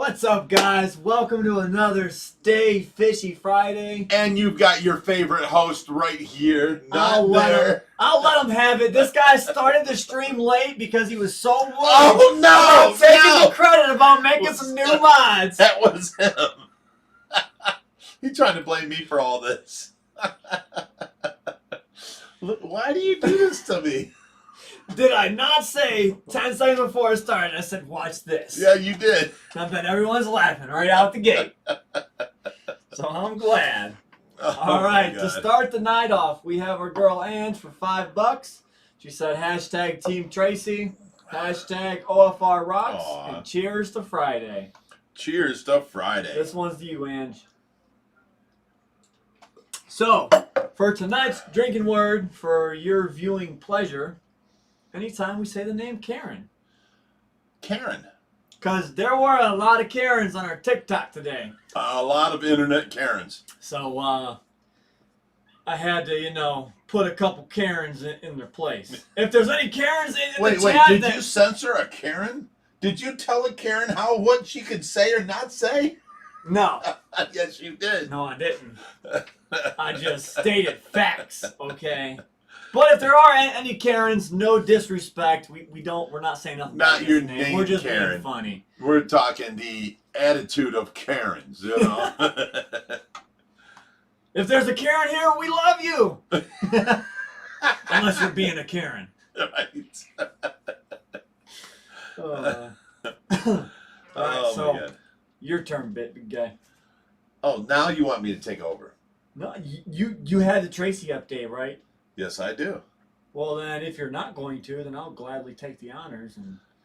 What's up, guys? Welcome to another Stay Fishy Friday. And you've got your favorite host right here. I'll let him have it. This guy started the stream late because he was so worried. Oh, no! Taking the credit about making some new mods. That was him. He tried to blame me for all this. Why do you do this to me? Did I not say 10 seconds before it started? I said, watch this. Yeah, you did. I bet everyone's laughing right out the gate. So I'm glad. All right, to start the night off, we have our girl Ange for $5. She said hashtag Team Tracy, hashtag OFR Rocks, and cheers to Friday. Cheers to Friday. This one's to you, Ange. So, for tonight's drinking word for your viewing pleasure, anytime we say the name Karen. Karen. Because there were a lot of Karens on our TikTok today. A lot of internet Karens. So, I had to, put a couple Karens in their place. If there's any Karens in the chat... Wait, did you censor a Karen? Did you tell a Karen what she could say or not say? No. Yes, you did. No, I didn't. I just stated facts, okay? But if there are any Karens, no disrespect. We're not saying nothing. Not about your name. name, We're just Karen. being funny. We're talking the attitude of Karens, If there's a Karen here, we love you. Unless you're being a Karen. Right. All right, so your turn, big guy. Oh, now you want me to take over? No, you had the Tracy update, right? Yes, I do. Well, then, if you're not going to, then I'll gladly take the honors.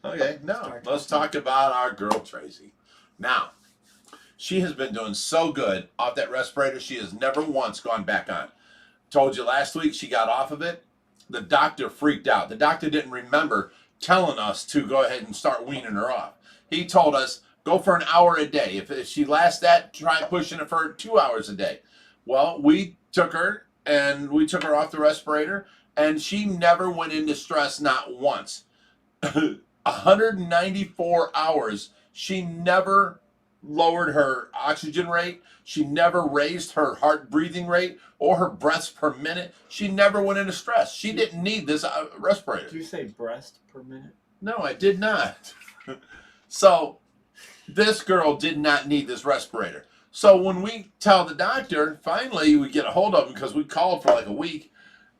Okay, no, let's talk about our girl Tracy. Now, she has been doing so good off that respirator. She has never once gone back on. Told you last week she got off of it. The doctor freaked out. The doctor didn't remember telling us to go ahead and start weaning her off. He told us, go for an hour a day. If she lasts that, try pushing it for 2 hours a day. Well, we took her off the respirator, and she never went into stress, not once. 194 hours, she never lowered her oxygen rate. She never raised her heart breathing rate or her breaths per minute. She never went into stress. She didn't need this respirator. Did you say breast per minute? No, I did not. So this girl did not need this respirator. So when we tell the doctor, finally we get a hold of him because we called for like a week,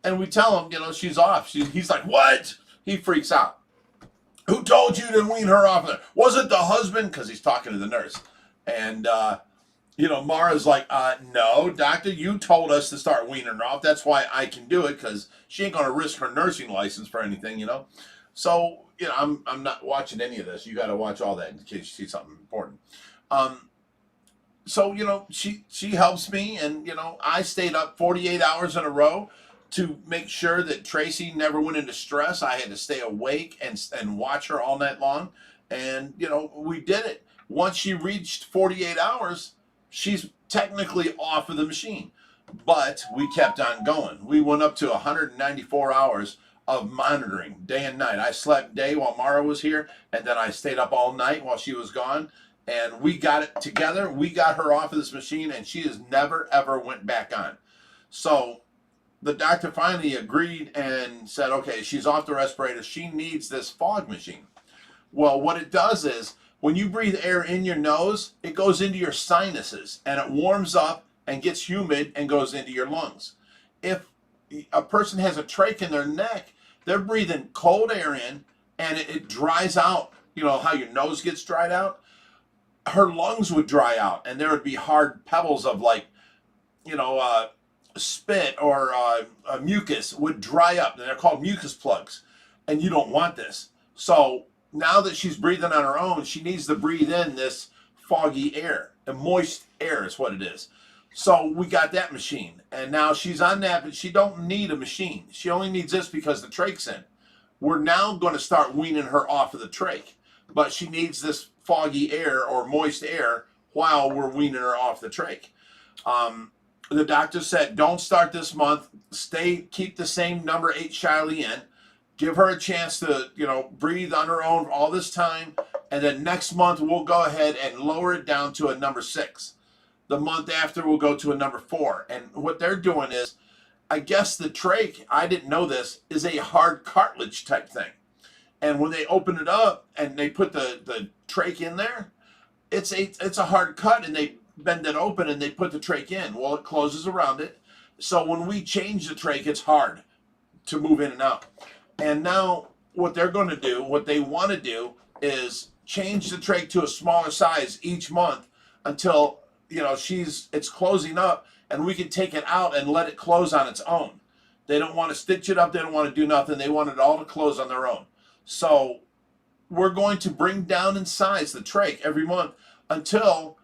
and we tell him, she's off. He's like, what? He freaks out. Who told you to wean her off there? Was it the husband? Because he's talking to the nurse. And, Mara's like, no, doctor, you told us to start weaning her off. That's why I can do it, because she ain't going to risk her nursing license for anything, So, I'm not watching any of this. You got to watch all that in case you see something important. So, she helps me, and, I stayed up 48 hours in a row to make sure that Tracy never went into stress. I had to stay awake and watch her all night long. And, we did it. Once she reached 48 hours, she's technically off of the machine. But we kept on going. We went up to 194 hours of monitoring day and night. I slept day while Mara was here, and then I stayed up all night while she was gone. And we got it together. We got her off of this machine, and she has never, ever went back on. So the doctor finally agreed and said, okay, she's off the respirator. She needs this fog machine. Well, what it does is when you breathe air in your nose, it goes into your sinuses, and it warms up and gets humid and goes into your lungs. If a person has a trach in their neck, they're breathing cold air in, and it dries out. You know how your nose gets dried out? Her lungs would dry out, and there would be hard pebbles of spit or mucus would dry up, and they're called mucus plugs, and you don't want this. So now that she's breathing on her own, she needs to breathe in this foggy air, and moist air is what it is. So we got that machine, and now she's on that, but she don't need a machine. She only needs this because the trach's in. We're now going to start weaning her off of the trach, but she needs this foggy air or moist air while we're weaning her off the trach. The doctor said, don't start this month. Keep the same number 8 Shiley in. Give her a chance to, breathe on her own all this time. And then next month, we'll go ahead and lower it down to a number 6. The month after, we'll go to a number 4. And what they're doing is, I guess the trach, I didn't know this, is a hard cartilage type thing. And when they open it up and they put the trach in there, it's a hard cut, and they bend it open and they put the trach in. Well, it closes around it. So when we change the trach, it's hard to move in and out. And now what they're going to do, what they want to do, is change the trach to a smaller size each month until, you know, it's closing up, and we can take it out and let it close on its own. They don't want to stitch it up. They don't want to do nothing. They want it all to close on their own. So we're going to bring down in size the trach every month until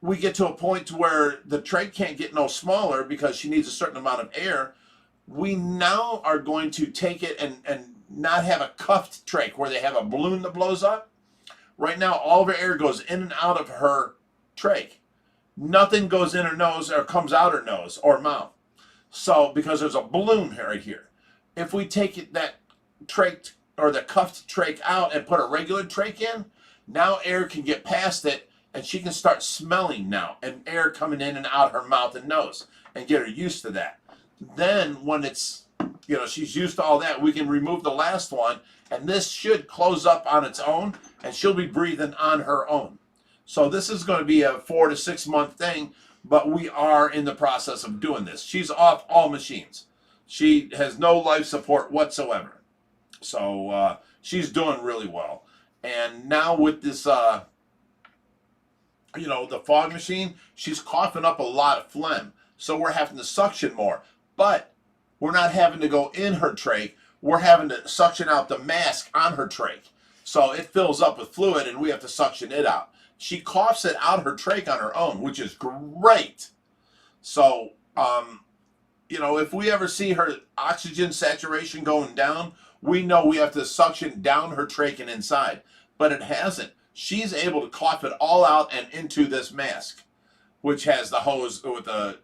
we get to a point where the trach can't get no smaller because she needs a certain amount of air. We now are going to take it and not have a cuffed trach where they have a balloon that blows up. Right now, all of her air goes in and out of her trach. Nothing goes in her nose or comes out her nose or mouth. So, because there's a balloon right here. If we take that trach or the cuffed trach out and put a regular trach in, now air can get past it, and she can start smelling now, and air coming in and out her mouth and nose, and get her used to that. Then when it's, you know, she's used to all that, we can remove the last one, and this should close up on its own, and she'll be breathing on her own. So this is going to be a 4 to 6 month thing, but we are in the process of doing this. She's off all machines. She has no life support whatsoever. So she's doing really well. And now with this, you know, the fog machine, she's coughing up a lot of phlegm. So we're having to suction more. But we're not having to go in her trach. We're having to suction out the mask on her trach. So it fills up with fluid, and we have to suction it out. She coughs it out her trach on her own, which is great. So, you know, if we ever see her oxygen saturation going down, we know we have to suction down her trach and inside. But it hasn't. She's able to cough it all out and into this mask, which has the hose with the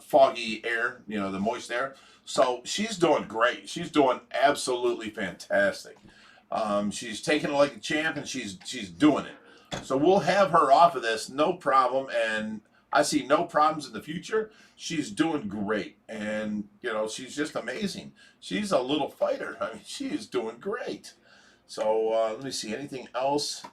foggy air, you know, the moist air. So she's doing great. She's doing absolutely fantastic. She's taking it like a champ, and she's doing it. So we'll have her off of this, no problem, and I see no problems in the future. She's doing great, and you know, she's just amazing. She's a little fighter. I mean, she is doing great. So let me see, anything else?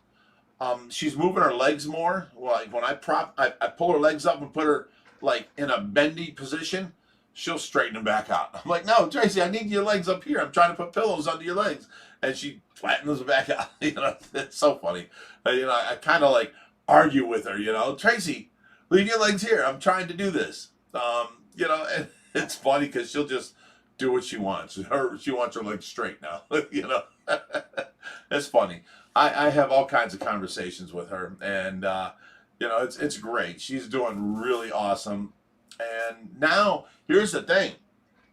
She's moving her legs more. Like when I pull her legs up and put her like in a bendy position, she'll straighten them back out. I'm like, no, Tracy, I need your legs up here. I'm trying to put pillows under your legs. And she flattens them back out. You know, it's so funny. You know, I kind of like argue with her, you know, Tracy, leave your legs here. I'm trying to do this. You know, and it's funny because she'll just do what she wants. She wants her legs straight now. You know, it's funny. I have all kinds of conversations with her, and you know, it's great. She's doing really awesome. And now here's the thing.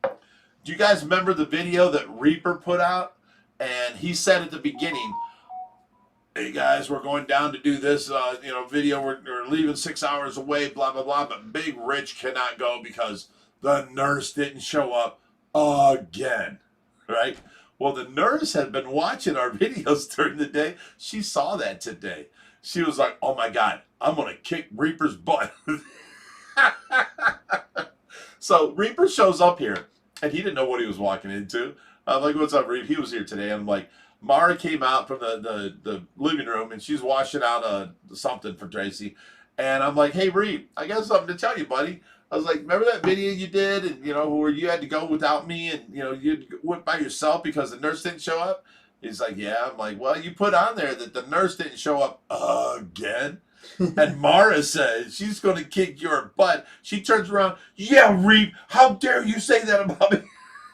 Do you guys remember the video that Reaper put out? And he said at the beginning, hey guys, we're going down to do this, you know, video. We're leaving 6 hours away, blah, blah, blah. But Big Rich cannot go because the nurse didn't show up again, right? Well, the nurse had been watching our videos during the day. She saw that today. She was like, oh my God, I'm going to kick Reaper's butt. So Reaper shows up here, and he didn't know what he was walking into. I'm like, what's up, Reaper? He was here today. And I'm like, Mara came out from the living room, and she's washing out something for Tracy. And I'm like, hey, Reap, I got something to tell you, buddy. I was like, remember that video you did, and you know, where you had to go without me, and you know, you went by yourself because the nurse didn't show up? He's like, yeah. I'm like, well, you put on there that the nurse didn't show up again. And Mara says she's going to kick your butt. She turns around, yeah, Reap, how dare you say that about me?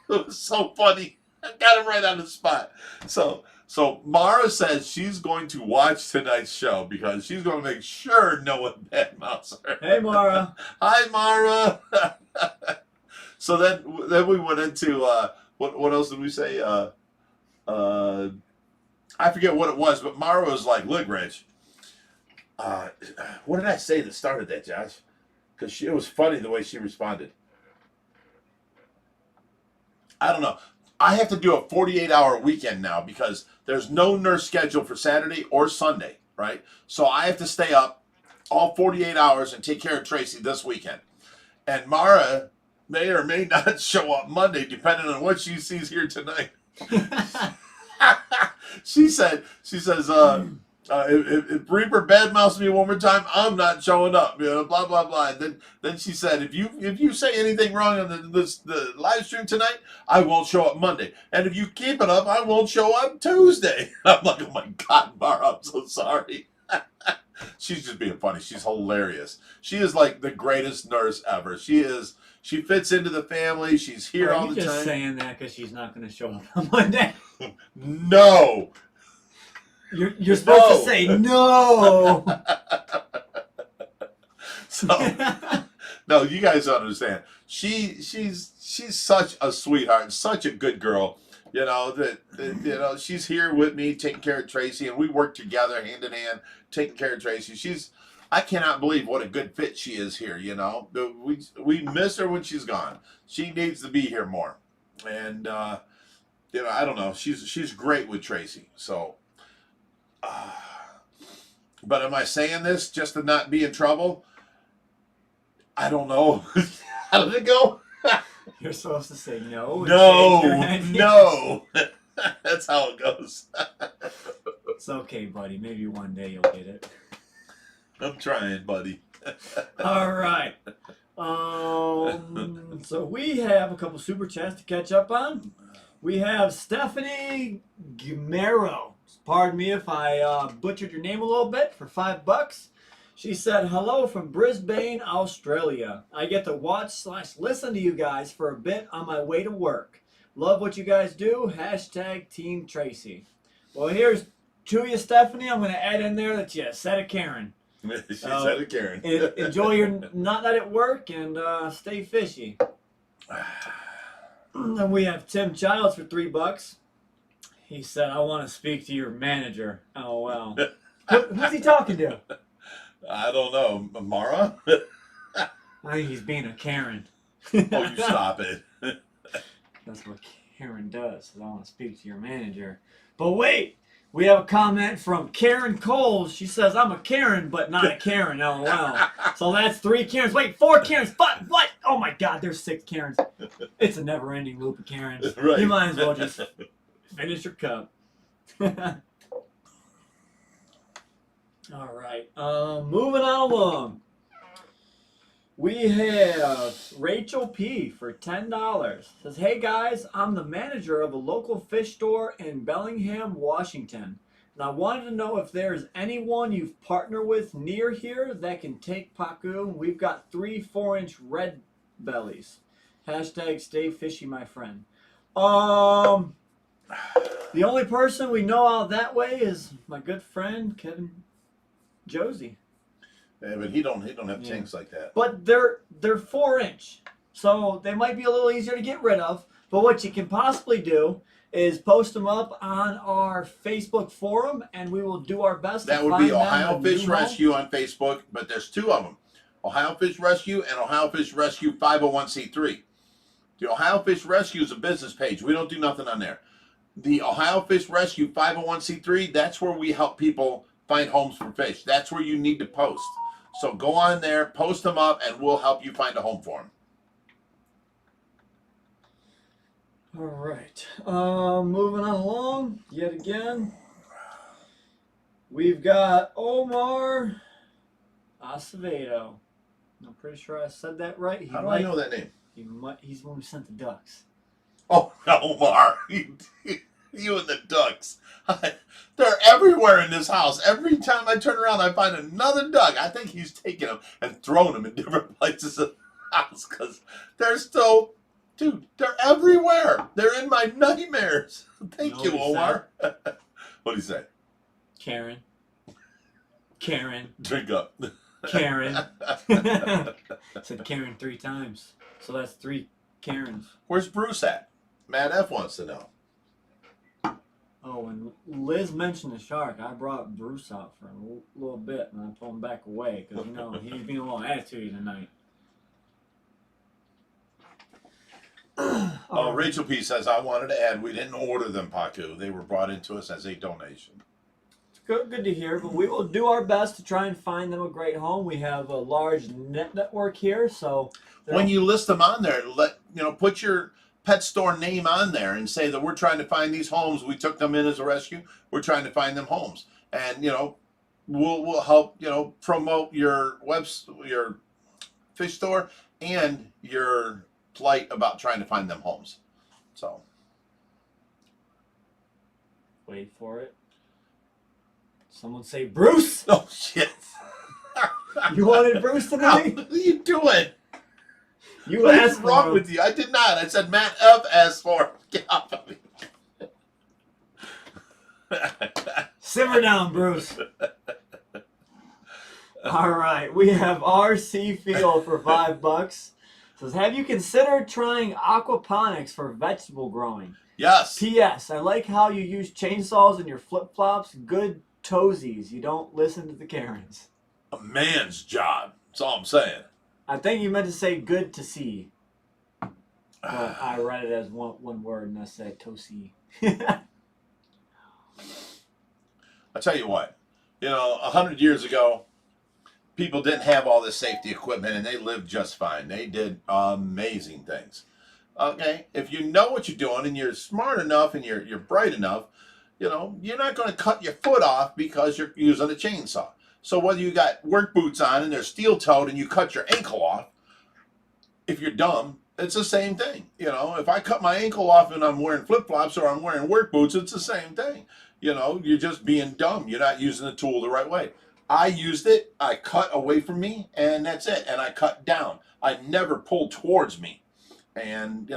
It was so funny. I got him right on the spot. So Mara says she's going to watch tonight's show because she's going to make sure no one badmouths her. Hey, Mara. Hi, Mara. So then we went into what else did we say? I forget what it was, but Mara was like, look, Rich, what did I say that started that, Josh? Because it was funny the way she responded. I don't know. I have to do a 48-hour weekend now because there's no nurse scheduled for Saturday or Sunday, right? So I have to stay up all 48 hours and take care of Tracy this weekend. And Mara may or may not show up Monday, depending on what she sees here tonight. she says, if Reaper badmouths me one more time, I'm not showing up. You know, blah blah blah. And then she said, if you say anything wrong on the live stream tonight, I won't show up Monday. And if you keep it up, I won't show up Tuesday. I'm like, oh my God, Mara, I'm so sorry. She's just being funny. She's hilarious. She is like the greatest nurse ever. She is. She fits into the family. She's here all the time. Are you just saying that because she's not going to show up on Monday? No. You're supposed to say no. So, no, you guys don't understand. She's such a sweetheart, such a good girl. You know she's here with me, taking care of Tracy, and we work together hand in hand, taking care of Tracy. I cannot believe what a good fit she is here. You know, we miss her when she's gone. She needs to be here more, and you know, I don't know. She's great with Tracy. So, but am I saying this just to not be in trouble? I don't know. How did it go? You're supposed to say no. No. That's how it goes. It's okay, buddy. Maybe one day you'll get it. I'm trying, buddy. All right. So we have a couple super chats to catch up on. We have Stephanie Guimero. Pardon me if I butchered your name a little bit, for $5. She said, hello from Brisbane, Australia. I get to watch/listen to you guys for a bit on my way to work. Love what you guys do. # Team Tracy. Well, here's to you, Stephanie. I'm going to add in there that you said a Karen. She said a Karen. Enjoy your not at work and stay fishy. And we have Tim Childs for $3. He said, I want to speak to your manager. Oh, well. Who's he talking to? I don't know. Mara? I think he's being a Karen. Oh, you stop it. That's what Karen does. I want to speak to your manager. But wait, we have a comment from Karen Coles. She says, I'm a Karen, but not a Karen. LOL. So that's 3 Karens. Wait, 4 Karens. But what? Oh my God, there's 6 Karens. It's a never-ending loop of Karens. Right. You might as well just finish your cup. All right. Moving on along. We have Rachel P for $10. Says, hey guys, I'm the manager of a local fish store in Bellingham, Washington. And I wanted to know if there's anyone you've partnered with near here that can take Pacu. We've got 3 4-inch red bellies. # stay fishy, my friend. The only person we know out that way is my good friend, Kevin Josie. Yeah, but he don't have tanks like that. But they're 4-inch, so they might be a little easier to get rid of. But what you can possibly do is post them up on our Facebook forum, and we will do our best. That would be Ohio Fish Rescue on Facebook, but there's 2 of them: Ohio Fish Rescue and Ohio Fish Rescue 501c3. The Ohio Fish Rescue is a business page. We don't do nothing on there. The Ohio Fish Rescue 501c3, that's where we help people find homes for fish. That's where you need to post. So go on there, post them up, and we'll help you find a home for them. All right. Moving on along, yet again. We've got Omar Acevedo. I'm pretty sure I said that right. How do I know that name? He's the one who sent the ducks. Oh, Omar. You and the ducks. They're everywhere in this house. Every time I turn around, I find another duck. I think he's taking them and throwing them in different places of the house because they're still, dude, they're everywhere. They're in my nightmares. Thank you, Omar. What do you say? Karen. Drink up. Karen. Said Karen 3 times. So that's 3 Karens. Where's Bruce at? Matt F wants to know. Oh, and Liz mentioned the shark. I brought Bruce out for a little bit, and I pulled him back away because, you know, he's being a little attitude tonight. Oh, Rachel P says, I wanted to add, we didn't order them, Pacu. They were brought into us as a donation. Good to hear, but we will do our best to try and find them a great home. We have a large network here, so when you list them on there, put your pet store name on there and say that we're trying to find these homes. We took them in as a rescue. We're trying to find them homes, and we'll help promote your your fish store and your plight about trying to find them homes. So wait for it. Someone say Bruce. Oh shit! You wanted Bruce tonight? What are you doing? You asked What's wrong with you? I did not. I said Matt F asked for him. Get off of me. Simmer down, Bruce. All right, we have RC Field for $5. Says, have you considered trying aquaponics for vegetable growing? Yes. P.S. I like how you use chainsaws in your flip-flops. Good toesies. You don't listen to the Karens. A man's job. That's all I'm saying. I think you meant to say good to see. But I read it as one word and I said toesy. I'll tell you what. 100 years ago, people didn't have all this safety equipment and they lived just fine. They did amazing things. Okay? If you know what you're doing and you're smart enough and you're bright enough, you're not going to cut your foot off because you're using a chainsaw. So whether you got work boots on and they're steel-toed and you cut your ankle off, if you're dumb, it's the same thing. If I cut my ankle off and I'm wearing flip-flops or I'm wearing work boots, it's the same thing. You're just being dumb. You're not using the tool the right way. I used it, I cut away from me, and that's it. And I cut down. I never pulled towards me. And,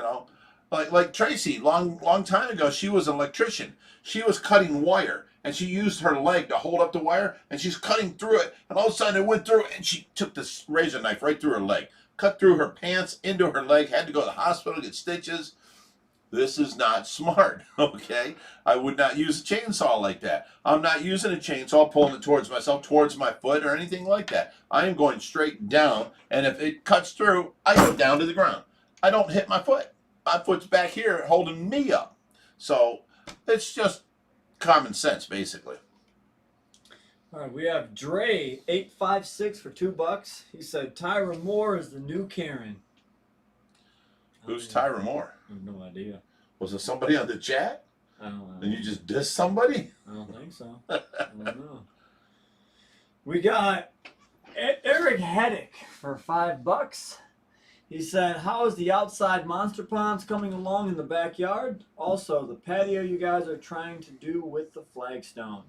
like Tracy, long time ago, she was an electrician. She was cutting wire. And she used her leg to hold up the wire, and she's cutting through it, and all of a sudden it went through, and she took this razor knife right through her leg, cut through her pants, into her leg, had to go to the hospital, get stitches. This is not smart, okay? I would not use a chainsaw like that. I'm not using a chainsaw, pulling it towards myself, towards my foot, or anything like that. I am going straight down, and if it cuts through, I go down to the ground. I don't hit my foot. My foot's back here holding me up. So it's just common sense, basically. All right, we have Dre 856 for $2. He said Tyra Moore is the new Karen. Who's Tyra Moore? I have no idea. Was it somebody on the chat? I don't know. And you just dissed somebody? I don't think so. I don't know. We got Eric Heddick for $5. He said, how is the outside monster ponds coming along in the backyard? Also, the patio you guys are trying to do with the flagstone.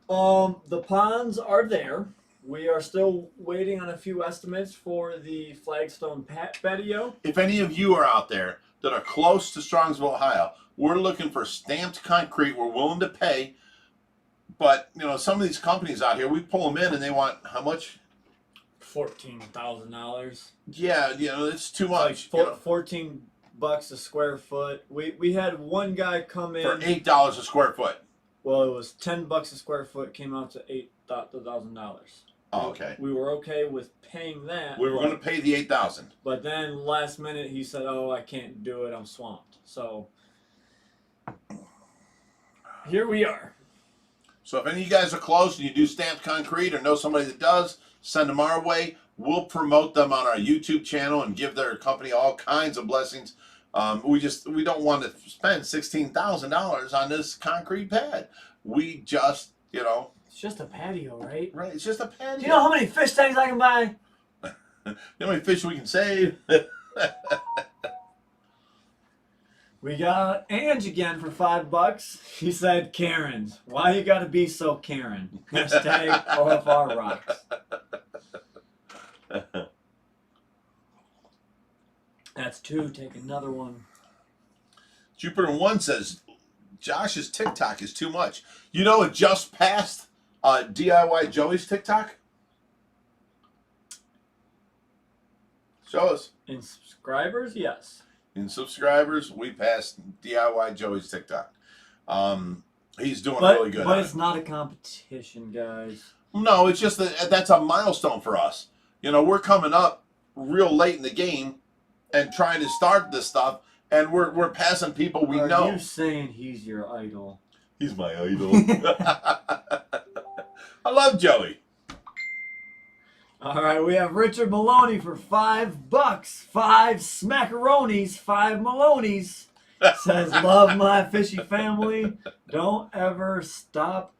The ponds are there. We are still waiting on a few estimates for the flagstone patio. If any of you are out there that are close to Strongsville, Ohio, we're looking for stamped concrete. We're willing to pay. But, some of these companies out here, we pull them in and they want how much? $14,000. Yeah, it's too much. Like $14 a square foot. We had one guy come in for $8 a square foot. Well, it was $10 a square foot. Came out to $8,000. Oh, okay. We were okay with paying that. We were going to pay the $8,000. But then last minute he said, "Oh, I can't do it. I'm swamped." So here we are. So if any of you guys are close and you do stamped concrete or know somebody that does, send them our way. We'll promote them on our YouTube channel and give their company all kinds of blessings. We don't want to spend $16,000 on this concrete pad. We just, It's just a patio, right? Right, it's just a patio. Do you know how many fish tanks I can buy? You know how many fish we can save? We got Ange again for $5. He said, Karens. Why you gotta be so Karen? Hashtag OFR rocks. That's 2. Take another one. Jupiter 1 says, Josh's TikTok is too much. It just passed DIY Joey's TikTok? Show us. In subscribers, yes. In subscribers, we passed DIY Joey's TikTok. He's doing really good. But it's not a competition, guys. No, it's just that's a milestone for us. We're coming up real late in the game, and trying to start this stuff, and we're passing people we know. Are you saying he's your idol? He's my idol. I love Joey. All right, we have Richard Maloney for $5. 5 smackaronis, 5 Malonies. Says, love my fishy family. Don't ever stop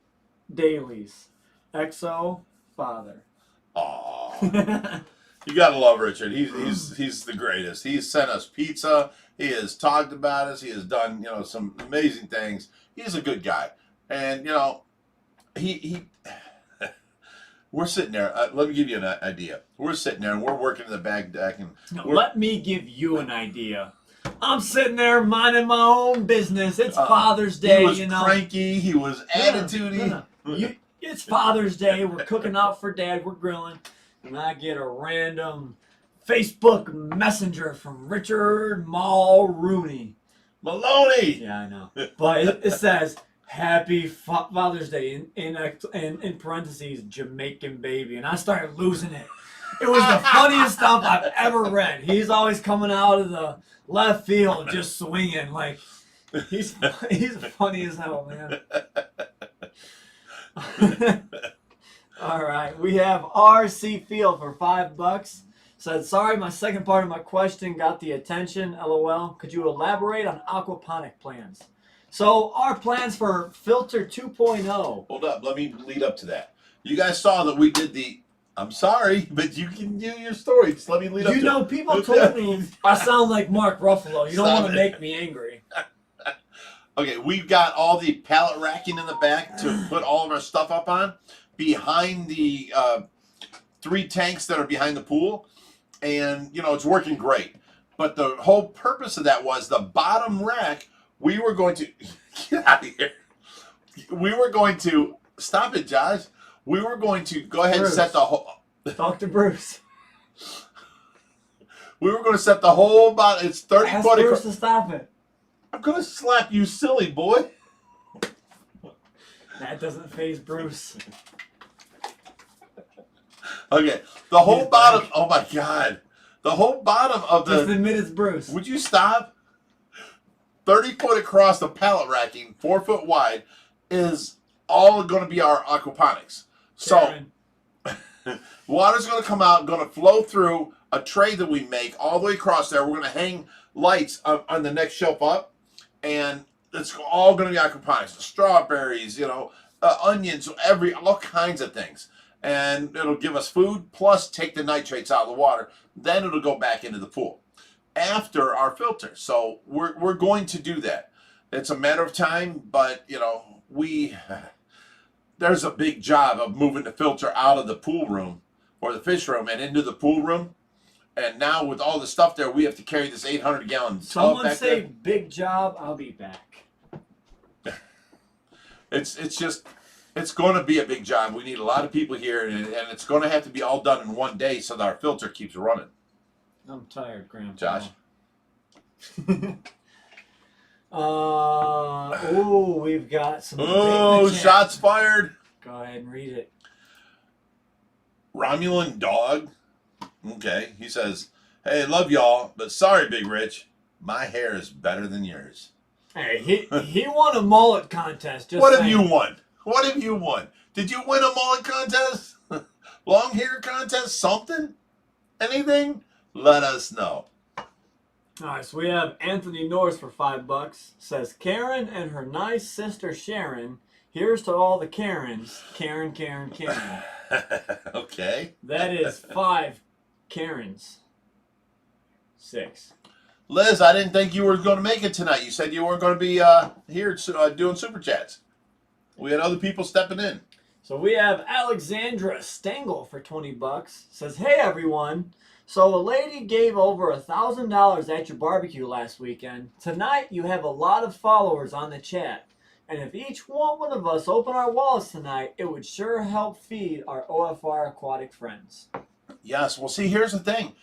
dailies. XO father. Aww. You gotta love Richard. He's the greatest. He's sent us pizza. He has talked about us. He has done some amazing things. He's a good guy, and he. We're sitting there. Let me give you an idea. We're sitting there and we're working in the back deck, and let me give you an idea. I'm sitting there minding my own business. It's Father's Day, he was cranky. He was attitudey. It's Father's Day. We're cooking out for Dad. We're grilling, and I get a random Facebook messenger from Richard Mulrooney. Maloney. Yeah, I know. But it says, Happy Father's Day in parentheses, Jamaican baby. And I started losing it. It was the funniest stuff I've ever read. He's always coming out of the left field just swinging. Like, he's funny as hell, man. All right. We have RC Field for $5. Said, sorry, my second part of my question got the attention. LOL. Could you elaborate on aquaponic plans? So our plans for Filter 2.0. Hold up. Let me lead up to that. You guys saw that we did the... I'm sorry, but you can do your story. Just let me lead up to it. People told me I sound like Mark Ruffalo. You don't want to make me angry. Okay, we've got all the pallet racking in the back to put all of our stuff up on. Behind the 3 tanks that are behind the pool. And, it's working great. But the whole purpose of that was the bottom rack, we were going to... Get out of here. We were going to... Stop it, Josh. We were going to go ahead and set the whole... Dr. Bruce. We were going to set the whole bottom... It's 30 Ask foot... Bruce to stop it. I'm going to slap you, silly boy. That doesn't faze Bruce. Okay, the whole bottom... Oh, my God. The whole bottom of the... Just admit it's Bruce. Would you stop? 30 foot across the pallet racking, 4 foot wide, is all going to be our aquaponics. So, water's going to come out, going to flow through a tray that we make all the way across there. We're going to hang lights on the next shelf up, and it's all going to be aquaponics. The strawberries, onions, all kinds of things. And it'll give us food, plus take the nitrates out of the water. Then it'll go back into the pool after our filter. So we're going to do that. It's a matter of time, but, there's a big job of moving the filter out of the pool room or the fish room and into the pool room. And now with all the stuff there, we have to carry this 800-gallon tub Someone back say there. big job, I'll be back. It's going to be a big job. We need a lot of people here, and it's going to have to be all done in one day so that our filter keeps running. I'm tired, Grandpa. Josh? We've got some... Shots fired. Go ahead and read it. Romulan Dog. Okay, he says, hey, love y'all, but sorry, Big Rich. My hair is better than yours. Hey, he won a mullet contest. What have you won? What have you won? Did you win a mullet contest? Long hair contest? Something? Anything? Let us know. All right, so we have Anthony Norris for $5. Says, Karen and her nice sister Sharon. Here's to all the Karens. Karen, Karen, Karen. Okay. That is 5 Karens. 6. Liz, I didn't think you were going to make it tonight. You said you weren't going to be here doing Super Chats. We had other people stepping in. So we have Alexandra Stengel for $20. Says, hey, everyone. So a lady gave over $1,000 at your barbecue last weekend. Tonight, you have a lot of followers on the chat. And if each one of us open our wallets tonight, it would sure help feed our OFR aquatic friends. Yes. Well, see, here's the thing.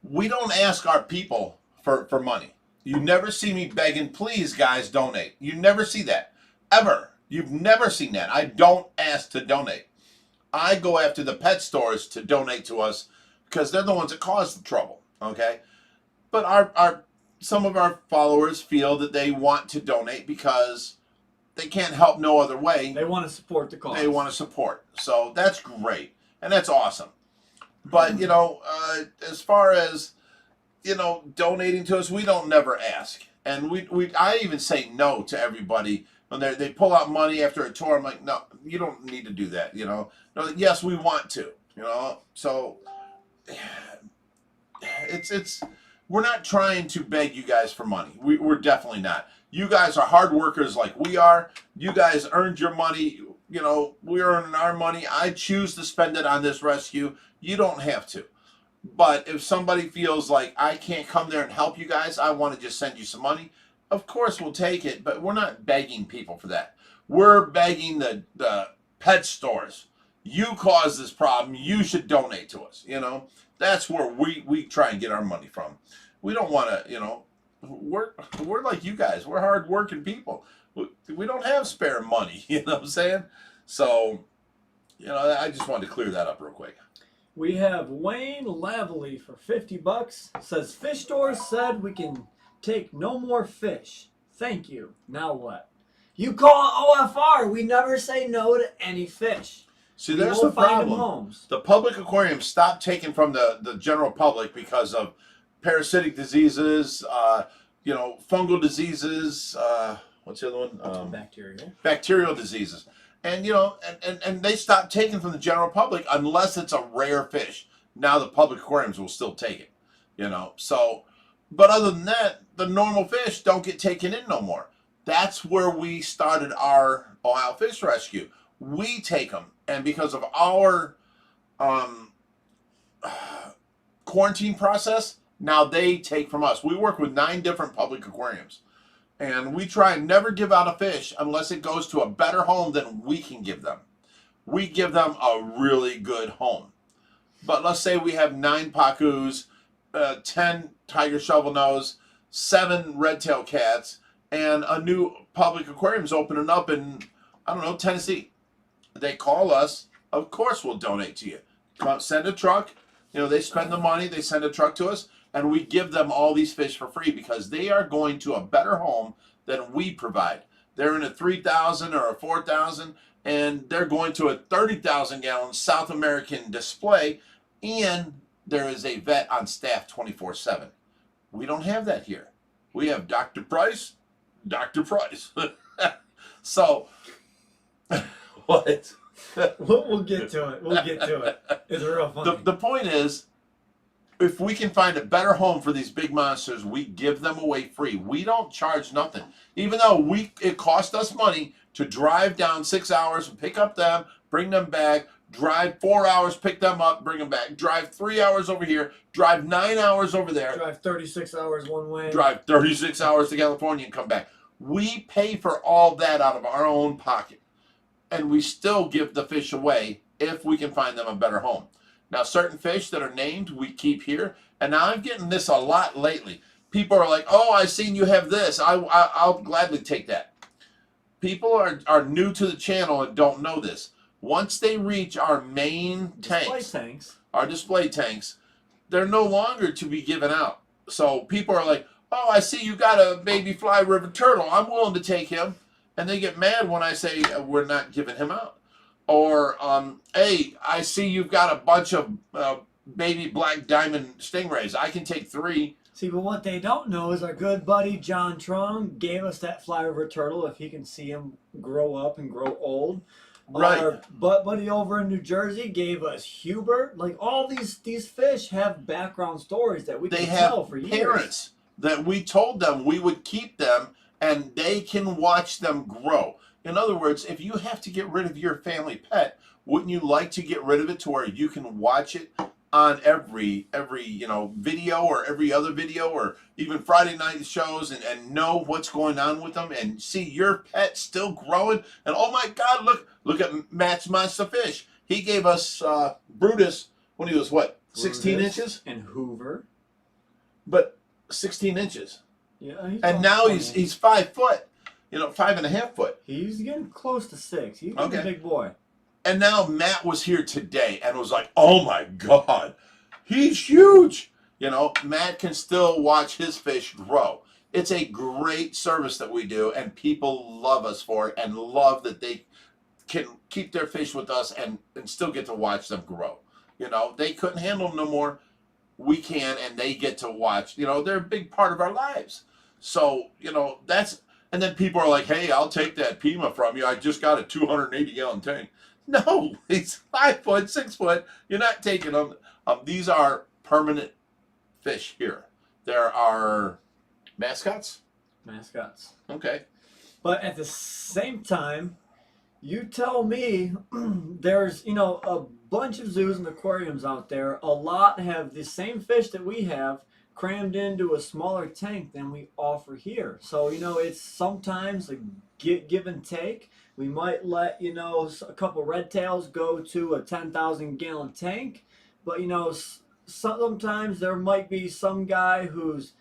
We don't ask our people for money. You never see me begging, please, guys, donate. You never see that. Ever. You've never seen that. I don't ask to donate. I go after the pet stores to donate to us because they're the ones that cause the trouble. Okay? but our some of our followers feel that they want to donate because they can't help no other way. They want to support the cause. They want to support. So that's great. And that's awesome. But, you know, as far as, you know, donating to us, we don't never ask. And I even say no to everybody when they pull out money after a tour. I'm like, no, you don't need to do that, you know. No, yes, we want to, you know. So it's we're not trying to beg you guys for money. We're definitely not. You guys are hard workers like we are. You guys earned your money. You know, we're earning our money. I choose to spend it on this rescue. You don't have to. But if somebody feels like I can't come there and help you guys, I want to just send you some money, of course we'll take it. But we're not begging people for that. We're begging the pet stores. You caused this problem. You should donate to us. You know, that's where we try and get our money from. We don't want to, you know, we're like you guys. We're hard-working people. We don't have spare money. You know what I'm saying? So, you know, I just wanted to clear that up real quick. We have Wayne Lavely for $50. Says fish stores said we can take no more fish. Thank you. Now what? You call OFR. We never say no to any fish. See, there's the problem. The public aquariums stopped taking from the general public because of parasitic diseases, you know, fungal diseases. What's the other one? Bacterial diseases. And, you know, and they stopped taking from the general public unless it's a rare fish. Now the public aquariums will still take it, you know. So, but other than that, the normal fish don't get taken in no more. That's where we started our Ohio Fish Rescue. We take them. And because of our quarantine process, now they take from us. We work with 9 different public aquariums. And we try and never give out a fish unless it goes to a better home than we can give them. We give them a really good home. But let's say we have 9 Pacus, 10 tiger shovelnose, 7 red-tail cats, and a new public aquarium's opening up in, I don't know, Tennessee. They call us, of course we'll donate to you. Come send a truck. You know, they spend the money, they send a truck to us. And we give them all these fish for free because they are going to a better home than we provide. They're in a 3,000 or a 4,000, and they're going to a 30,000-gallon South American display, and there is a vet on staff 24/7. We don't have that here. We have Dr. Price, Dr. Price. So, what? We'll get to it. We'll get to it. It's real funny. The point is, if we can find a better home for these big monsters, we give them away free. We don't charge nothing. Even though it cost us money to drive down 6 hours and pick up them, bring them back, drive 4 hours, pick them up, bring them back, drive 3 hours over here, drive 9 hours over there. Drive 36 hours one way. Drive 36 hours to California and come back. We pay for all that out of our own pocket. And we still give the fish away if we can find them a better home. Now, certain fish that are named, we keep here. And now I'm getting this a lot lately. People are like, oh, I seen you have this. I'll gladly take that. People are new to the channel and don't know this. Once they reach our main tanks, our display tanks, they're no longer to be given out. So people are like, oh, I see you got a baby fly river turtle. I'm willing to take him. And they get mad when I say we're not giving him out. Or, hey, I see you've got a bunch of baby black diamond stingrays. I can take 3. See, but what they don't know is our good buddy John Trong gave us that fly river turtle if he can see him grow up and grow old. Right. Our butt buddy over in New Jersey gave us Hubert. Like, all these fish have background stories that we can tell for years. They have parents that we told them we would keep them and they can watch them grow. In other words, if you have to get rid of your family pet, wouldn't you like to get rid of it to where you can watch it on every you know, video or every other video or even Friday night shows and know what's going on with them and see your pet still growing? And oh my God, look at Matt's Monster Fish. He gave us Brutus when he was what, 16 inches? And Hoover. But 16 inches. Yeah. And now he's 5 foot. You know, 5.5 foot. He's getting close to 6. He's a big boy. And now Matt was here today and was like, oh my God, he's huge. You know, Matt can still watch his fish grow. It's a great service that we do, and people love us for it and love that they can keep their fish with us and still get to watch them grow. You know, they couldn't handle them no more. We can, and they get to watch. You know, they're a big part of our lives. So, you know, that's, and then people are like, hey, I'll take that Pima from you. I just got a 280-gallon tank. No, he's 5 foot, 6 foot. You're not taking them. These are permanent fish here. There are mascots. Mascots. Okay. But at the same time, you tell me there's, you know, a bunch of zoos and aquariums out there. A lot have the same fish that we have crammed into a smaller tank than we offer here. So, you know, it's sometimes a give and take. We might let, you know, a couple red tails go to a 10,000-gallon tank. But, you know, sometimes there might be some guy who's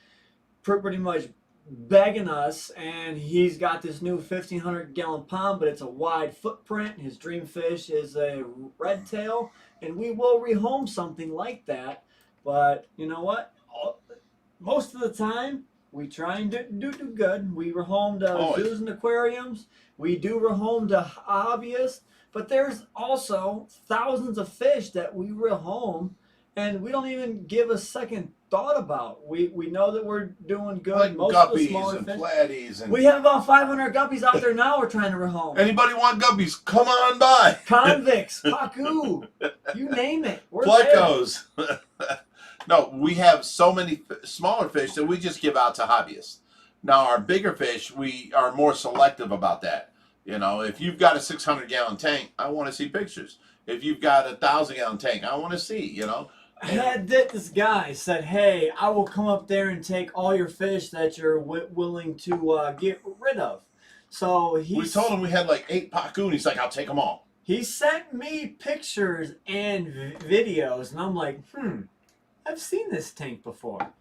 pretty much begging us, and he's got this new 1,500-gallon pond, but it's a wide footprint. His dream fish is a red tail, and we will rehome something like that. But you know what? Most of the time, we try and do good. We rehome to zoos and aquariums. We do rehome to hobbyists, but there's also thousands of fish that we rehome, and we don't even give a second thought about. We know that we're doing good. Like most guppies of the smaller and fish. platies. And We have about 500 guppies out there now we're trying to rehome. anybody want guppies? Come on by. Convicts, Pacu, you name it. We're Plecos. No, we have so many smaller fish that we just give out to hobbyists. Now, our bigger fish, we are more selective about that. You know, if you've got a 600-gallon tank, I want to see pictures. If you've got a 1,000-gallon tank, I want to see, you know. I had this guy said, hey, I will come up there and take all your fish that you're willing to get rid of. So we told him we had like 8 Pacu, and he's like, I'll take them all. He sent me pictures and videos, and I'm like, I've seen this tank before.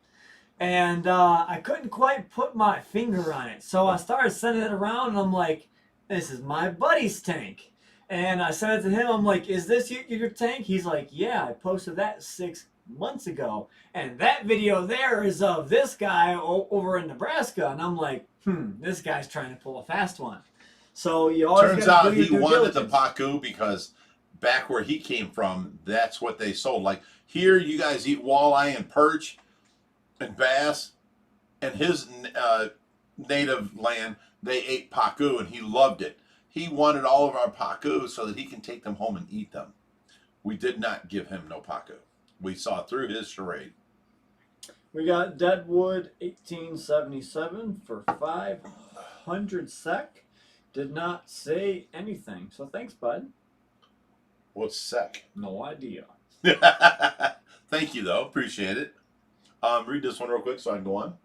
And I couldn't quite put my finger on it. So I started sending it around, and I'm like, this is my buddy's tank. And I sent it to him. I'm like, is this your tank? He's like, yeah, I posted that 6 months ago. And that video there is of this guy over in Nebraska. And I'm like, this guy's trying to pull a fast one. So you always turns out he wanted the the Pacu because back where he came from, that's what they sold. Like here, you guys eat walleye and perch and bass. And his native land, they ate Pacu, and he loved it. He wanted all of our Pacu so that he can take them home and eat them. We did not give him no Pacu. We saw through his charade. We got Deadwood 1877 for 500 sec. Did not say anything. So thanks, bud. What's sec? No idea. Thank you, though. Appreciate it. Read this one real quick so I can go on.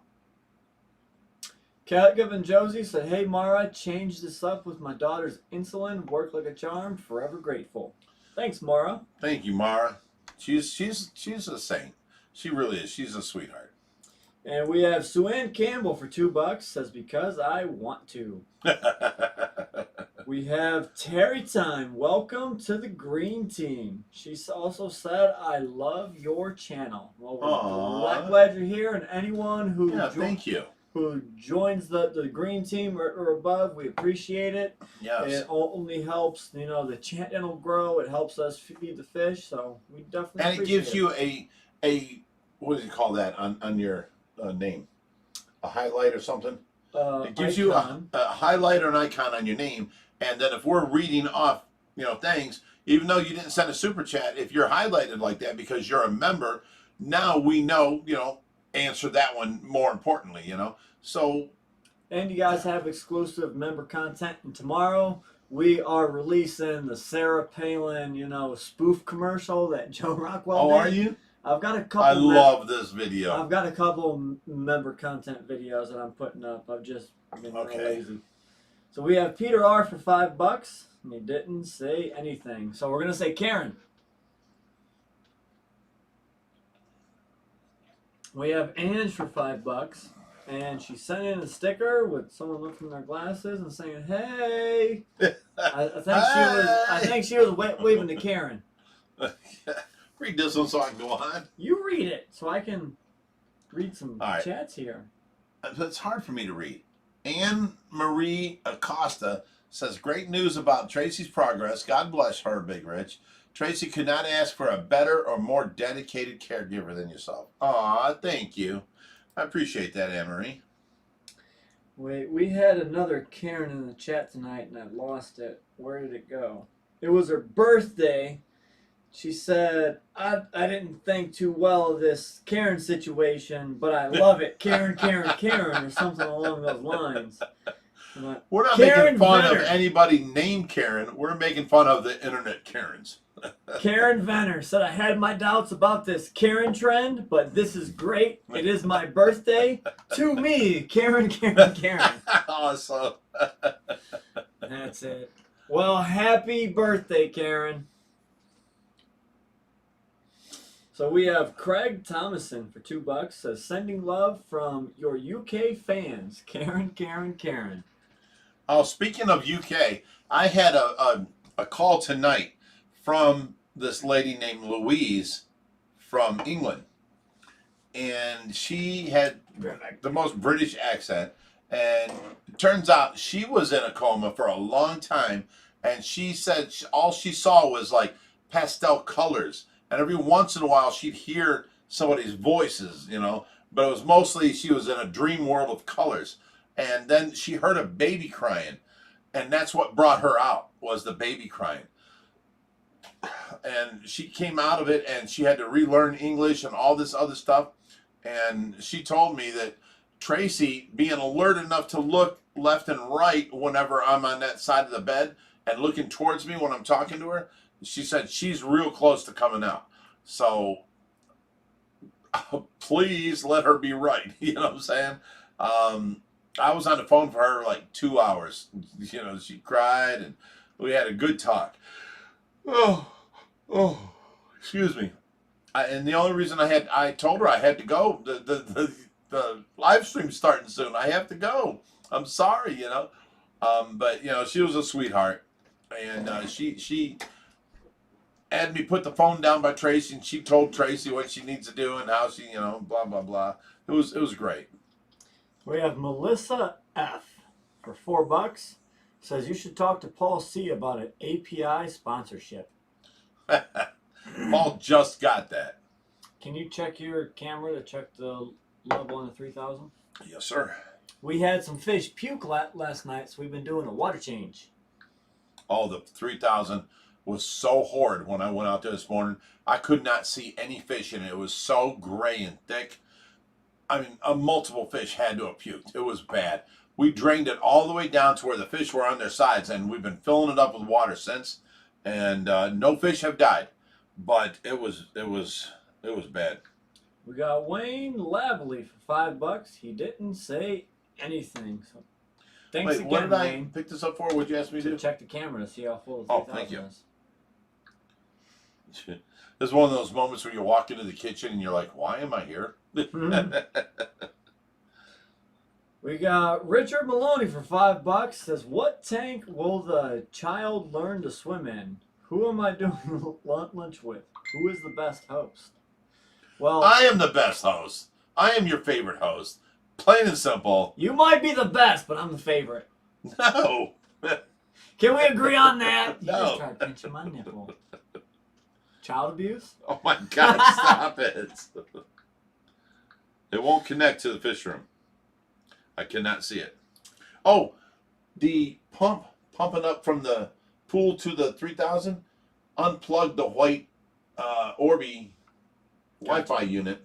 Catgiven Josie said, hey, Mara, change this up with my daughter's insulin. Work like a charm. Forever grateful. Thanks, Mara. Thank you, Mara. She's a saint. She really is. She's a sweetheart. And we have Sue Ann Campbell for $2. Says, because I want to. We have Terry Time. Welcome to the green team. She also said, I love your channel. Well, we're glad you're here. And anyone who thank you. Who joins the green team or above, we appreciate it. Yes. It only helps, you know, the channel grow. It helps us feed the fish, so we definitely and it gives you a what do you call that on your name? A highlight or something? It gives you a highlight or an icon on your name, and then if we're reading off, you know, things, even though you didn't send a super chat, if you're highlighted like that because you're a member, now we know, you know, answer that one more importantly, you know. So, and you guys have exclusive member content. And tomorrow we are releasing the Sarah Palin, you know, spoof commercial that Joe Rockwell did. Are you? I've got a couple. I love this video. I've got a couple member content videos that I'm putting up. I've just been real lazy. So we have Peter R for $5, and he didn't say anything. So we're gonna say Karen. We have Ange for $5, and she sent in a sticker with someone lifting their glasses and saying, "Hey." I think she was waving to Karen. Read this one so I can go on. You read it so I can read some All right. chats here. It's hard for me to read. Anne Marie Acosta says, great news about Tracy's progress. God bless her, Big Rich. Tracy could not ask for a better or more dedicated caregiver than yourself. Aw, thank you. I appreciate that, Anne Marie. Wait, we had another Karen in the chat tonight and I lost it. Where did it go? It was her birthday. She said, I didn't think too well of this Karen situation, but I love it. Karen, Karen, Karen, or something along those lines. We're not Karen making fun Venner. of anybody named Karen. We're making fun of the internet Karens. Karen Venner said, I had my doubts about this Karen trend, but this is great. It is my birthday. To me, Karen, Karen, Karen. Awesome. That's it. Well, happy birthday, Karen. So we have Craig Thomason for $2 says, sending love from your UK fans. Karen, Karen, Karen. Oh, speaking of UK, I had a call tonight from this lady named Louise from England. And she had the most British accent. And it turns out she was in a coma for a long time. And she said all she saw was like pastel colors. And every once in a while she'd hear somebody's voices, you know. But it was mostly she was in a dream world of colors. And then she heard a baby crying. And that's what brought her out, was the baby crying. And she came out of it and she had to relearn English and all this other stuff. And she told me that Tracy, being alert enough to look left and right whenever I'm on that side of the bed and looking towards me when I'm talking to her, she said she's real close to coming out. So please let her be right. You know what I'm saying? I was on the phone for her like 2 hours. You know, she cried and we had a good talk. Oh, excuse me. And the only reason I told her I had to go. The live stream's starting soon. I have to go. I'm sorry, you know. But you know, she was a sweetheart, and she had me put the phone down by Tracy, and she told Tracy what she needs to do and how she, you know, blah blah blah. It was great. We have Melissa F for $4. Says you should talk to Paul C about an API sponsorship. Paul just got that. Can you check your camera to check the level on the 3000? Yes, sir. We had some fish puke last night, so we've been doing a water change. Oh, the 3000 was so horrid when I went out there this morning. I could not see any fish in it. It was so gray and thick. I mean, multiple fish had to have puked. It was bad. We drained it all the way down to where the fish were on their sides, and we've been filling it up with water since. And no fish have died, but it was bad. We got Wayne Lavely for $5. He didn't say anything. So thanks Wait, again, what did I Wayne. pick this up for? What'd you ask me to do? Check the camera to see how full the 3000 thank you. is. This is one of those moments where you walk into the kitchen and you're like, why am I here? We got Richard Maloney for $5. Says, what tank will the child learn to swim in? Who am I doing lunch with? Who is the best host? Well, I am the best host. I am your favorite host. Plain and simple. you might be the best, but I'm the favorite. No. Can we agree on that? You No. just tried pinching my nipple. Child abuse? Oh my God, stop it. It won't connect to the fish room. I cannot see it. Oh, the pumping up from the pool to the 3000, unplugged the white Orbi Wi-Fi unit.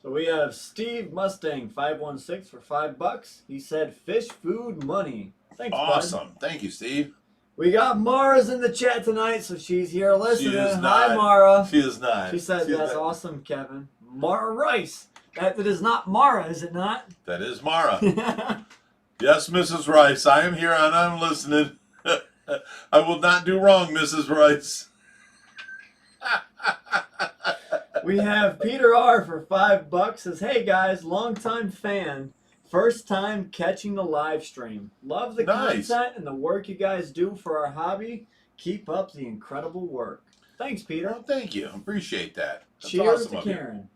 So we have Steve Mustang 516 for $5. He said fish food money. Thanks, Awesome. bud. Thank you, Steve. We got Mara's in the chat tonight, so she's here listening. She is Hi, not. Mara. She is not. She said, She is that's not. awesome, Kevin. Mara Rice. That is not Mara, is it not? That is Mara. Yes, Mrs. Rice. I am here and I'm listening. I will not do wrong, Mrs. Rice. We have Peter R for $5. Says, hey guys, longtime fan. First time catching the live stream. Love the Nice. content and the work you guys do for our hobby. Keep up the incredible work. Thanks, Peter. Well, thank you. Appreciate that. That's Cheers awesome to of you. Karen.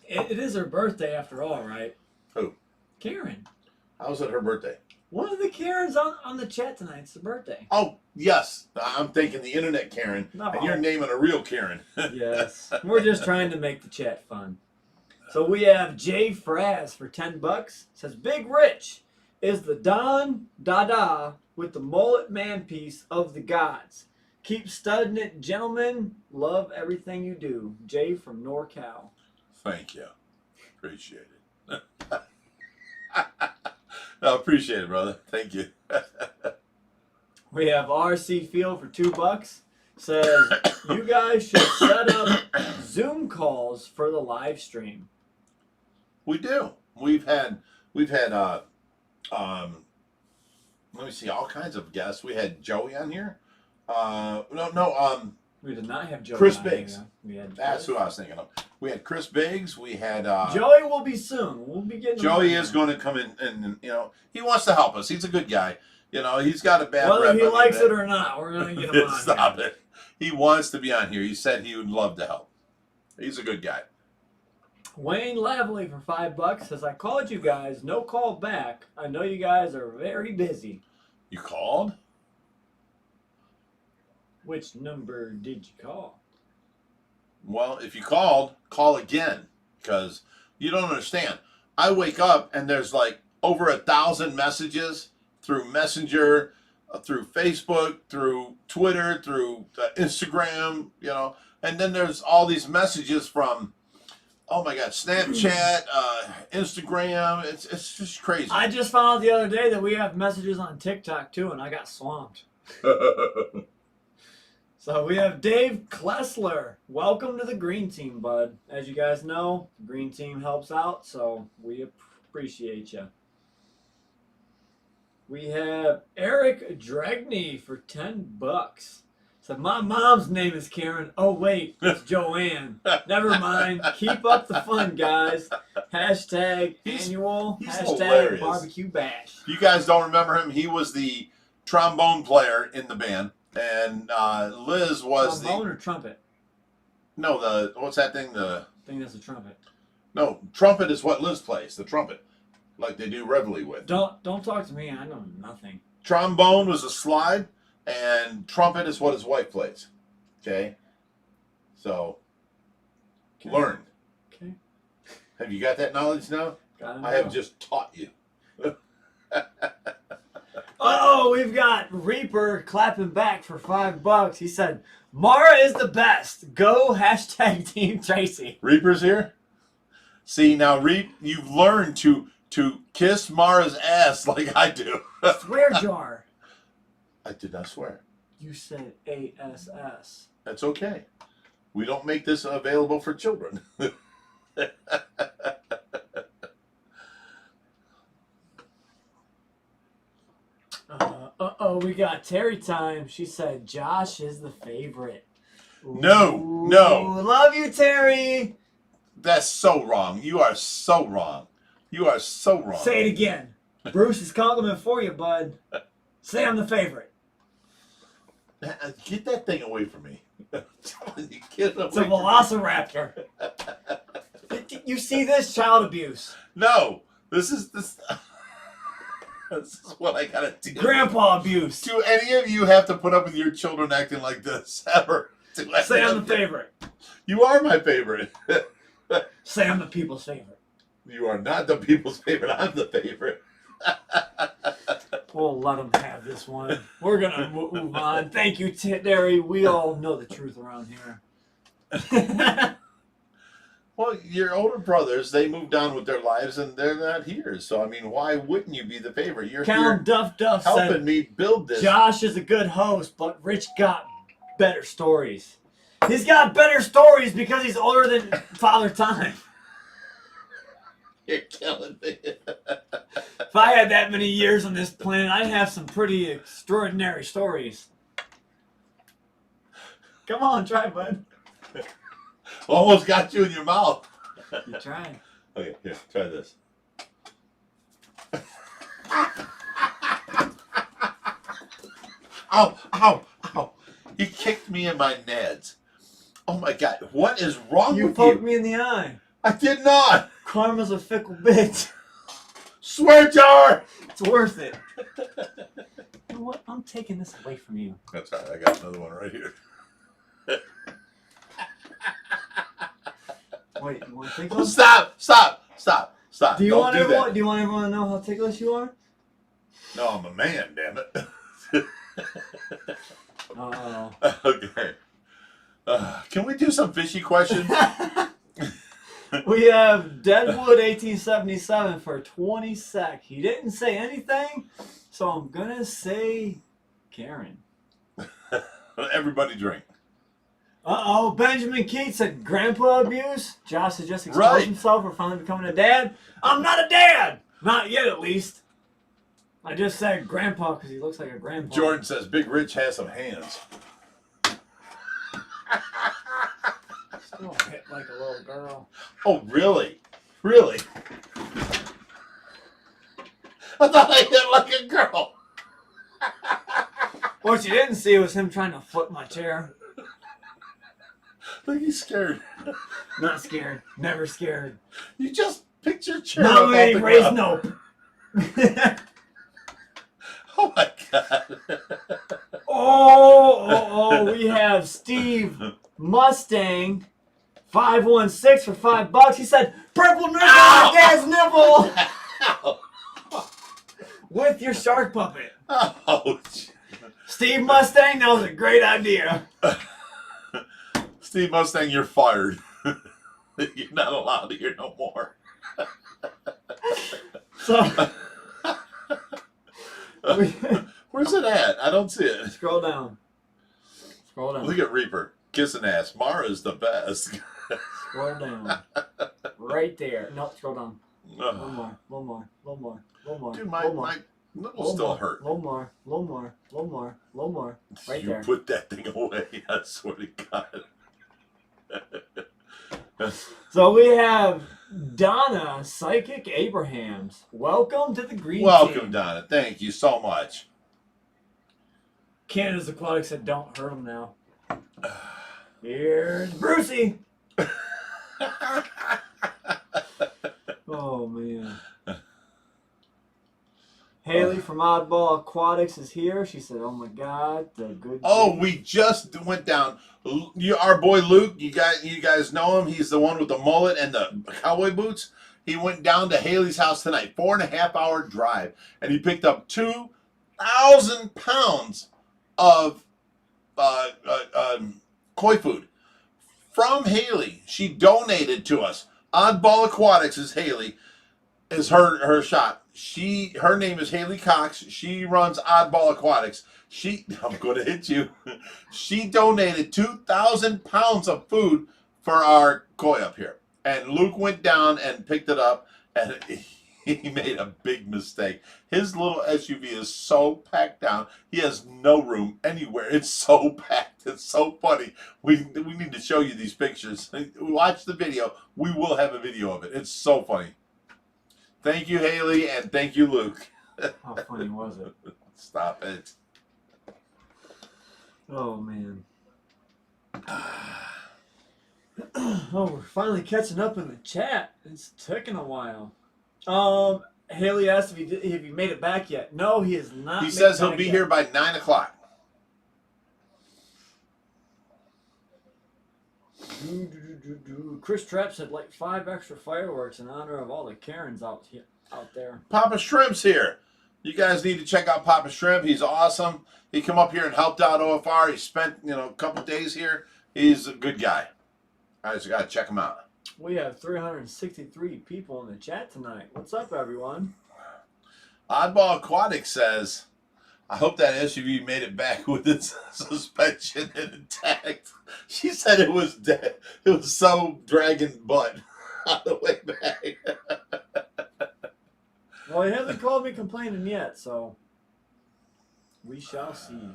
It is her birthday after all, right? Who? Karen. How was it her birthday? One of the Karens on the chat tonight. It's her birthday. Oh, yes. I'm thinking the internet Karen, No. and you're naming a real Karen. Yes. We're just trying to make the chat fun. So we have Jay Fraz for $10. Says, Big Rich is the Don Dada with the mullet man piece of the gods. Keep studying it, gentlemen. Love everything you do. Jay from NorCal. Thank you. Appreciate it. I appreciate it, brother. Thank you. We have RC Field for $2. Says, you guys should set up Zoom calls for the live stream. We do. We've had let me see, all kinds of guests. We had Joey on here. We did not have Joey. Chris Biggs. We had That's who I was thinking of. We had Chris Biggs. We had Joey will be soon. We'll be getting Joey is going to come in, and he wants to help us. He's a good guy. He's got a bad whether rep. he likes it or not, we're going to get him on. Stop it. He wants to be on here. He said he would love to help. He's a good guy. Wayne Lavely for $5 says, I called you guys, no call back. I know you guys are very busy. You called? Which number did you call? Well, if you called, call again, because you don't understand. I wake up and there's like over 1,000 messages through Messenger, through Facebook, through Twitter, through Instagram, and then there's all these messages from, oh my God, Snapchat, Instagram. It's just crazy. I just found out the other day that we have messages on TikTok too, and I got swamped. So we have Dave Klessler. Welcome to the Green Team, bud. As you guys know, the Green Team helps out, so we appreciate you. We have Eric Dragney for $10. So my mom's name is Karen. Oh wait, it's Joanne. Never mind. Keep up the fun, guys. Hashtag annual. He's Hashtag hilarious. barbecue bash. You guys don't remember him? He was the trombone player in the band, and Liz was trombone or trumpet? No, what's that thing? I think that's a trumpet. No, trumpet is what Liz plays. The trumpet, like they do reveille with. Don't talk to me. I know nothing. Trombone was a slide, and trumpet is what his wife plays. Okay, so learn. Okay. Have you got that knowledge now? I have just taught you. Oh, we've got Reaper clapping back for $5. He said, Mara is the best. Go hashtag Team Tracy. Reaper's here? See, now, you've learned to kiss Mara's ass like I do. Swear jar. I did not swear. You said ASS. That's okay. We don't make this available for children. We got Terry time. She said Josh is the favorite. No. Love you, Terry. That's so wrong. You are so wrong. You are so wrong. Say it again. Bruce's compliment for you, bud. Say I'm the favorite. Get that thing away from me. Get it away It's a velociraptor. You see this? Child abuse. No. This is what I gotta do. Grandpa abuse. Do any of you have to put up with your children acting like this ever? Say I'm the favorite. You are my favorite. Say I'm the people's favorite. You are not the people's favorite. I'm the favorite. We'll let them have this one. We're going to move on. Thank you, Terry. We all know the truth around here. Well, your older brothers, they moved on with their lives and they're not here. So, I mean, why wouldn't you be the favorite? You're Count here Duff helping said, me build this. Josh is a good host, but Rich got better stories. He's got better stories because he's older than Father Time. You're killing me. If I had that many years on this planet, I'd have some pretty extraordinary stories. Come on, try, bud. Almost got you in your mouth. You try. Okay, here, try this. Ow, ow, ow. He kicked me in my nads. Oh my God! What is wrong with you? You poked me in the eye. I did not. Karma's a fickle bitch. Swear jar. It's worth it. You know what? I'm taking this away from you. That's all right. I got another one right here. Wait, you want to take Oh, stop. Do you Don't want do everyone? that. Do you want everyone to know how ticklish you are? No, I'm a man. Damn it. Oh. Okay. Can we do some fishy questions? We have Deadwood 1877 for 20 sec. He didn't say anything, so I'm gonna say Karen. Everybody drink. Uh-oh, Benjamin Keats said grandpa abuse. Josh has just exposed Right. himself for finally becoming a dad. I'm not a dad! Not yet, at least. I just said grandpa because he looks like a grandpa. Jordan says Big Rich has some hands. Still hit like a little girl. Oh, really? Really? I thought I hit like a girl. What you didn't see was him trying to flip my chair. Look, he's scared. Not scared. Never scared. You just picked your chair Not up many off the raised ground. nope. Oh my God. Oh, we have Steve Mustang 516 for $5. He said, purple nipple on dad's nipple Ow. with your shark puppet. Oh, Steve Mustang, that was a great idea. Steve Mustang, you're fired. You're not allowed here no more. So, Where's it at? I don't see it. scroll down. Scroll down. Look at Reaper. Kissing ass. Mara's the best. Scroll down. Right there. No, scroll down. A little Ugh. more. A little more. A little more. A little more. Dude, a my little more. nipples still hurt. A little more. A little more. A little more. A little more. Right You there. put that thing away. I swear to God. So we have Donna Psychic Abrahams. Welcome to the green Welcome, team. Donna. Thank you so much. Canada's Aquatics said don't hurt him now. Here's Brucey. Oh, man. Haley from Oddball Aquatics is here. She said, oh, my God, the good... Oh, we just went down. Our boy Luke, you guys know him. He's the one with the mullet and the cowboy boots. He went down to Haley's house tonight, 4.5-hour drive, and he picked up 2,000 pounds of koi food from Haley. She donated to us. Oddball Aquatics is Haley, is her shop. Her name is Haley Cox. She runs Oddball Aquatics. I'm going to hit you. She donated 2,000 pounds of food for our koi up here. And Luke went down and picked it up, and he made a big mistake. His little SUV is so packed down. He has no room anywhere. It's so packed. It's so funny. We need to show you these pictures. Watch the video. We will have a video of it. It's so funny. Thank you, Haley, and thank you, Luke. How funny was it? Stop it. Oh, man. Oh, we're finally catching up in the chat. It's taken a while. Haley asked if he made it back yet. No, he is not. He says he'll be here by 9 o'clock. Chris Trapp said like 5 extra fireworks in honor of all the Karens out there. Papa Shrimp's here. You guys need to check out Papa Shrimp. He's awesome. He come up here and helped out OFR. He spent a couple days here. He's a good guy. I just got to check him out. We have 363 people in the chat tonight. What's up, everyone? Oddball Aquatic says, I hope that SUV made it back with its suspension intact. She said it was dead. It was so dragging butt on the way back. Well, he hasn't called me complaining yet, so we shall see.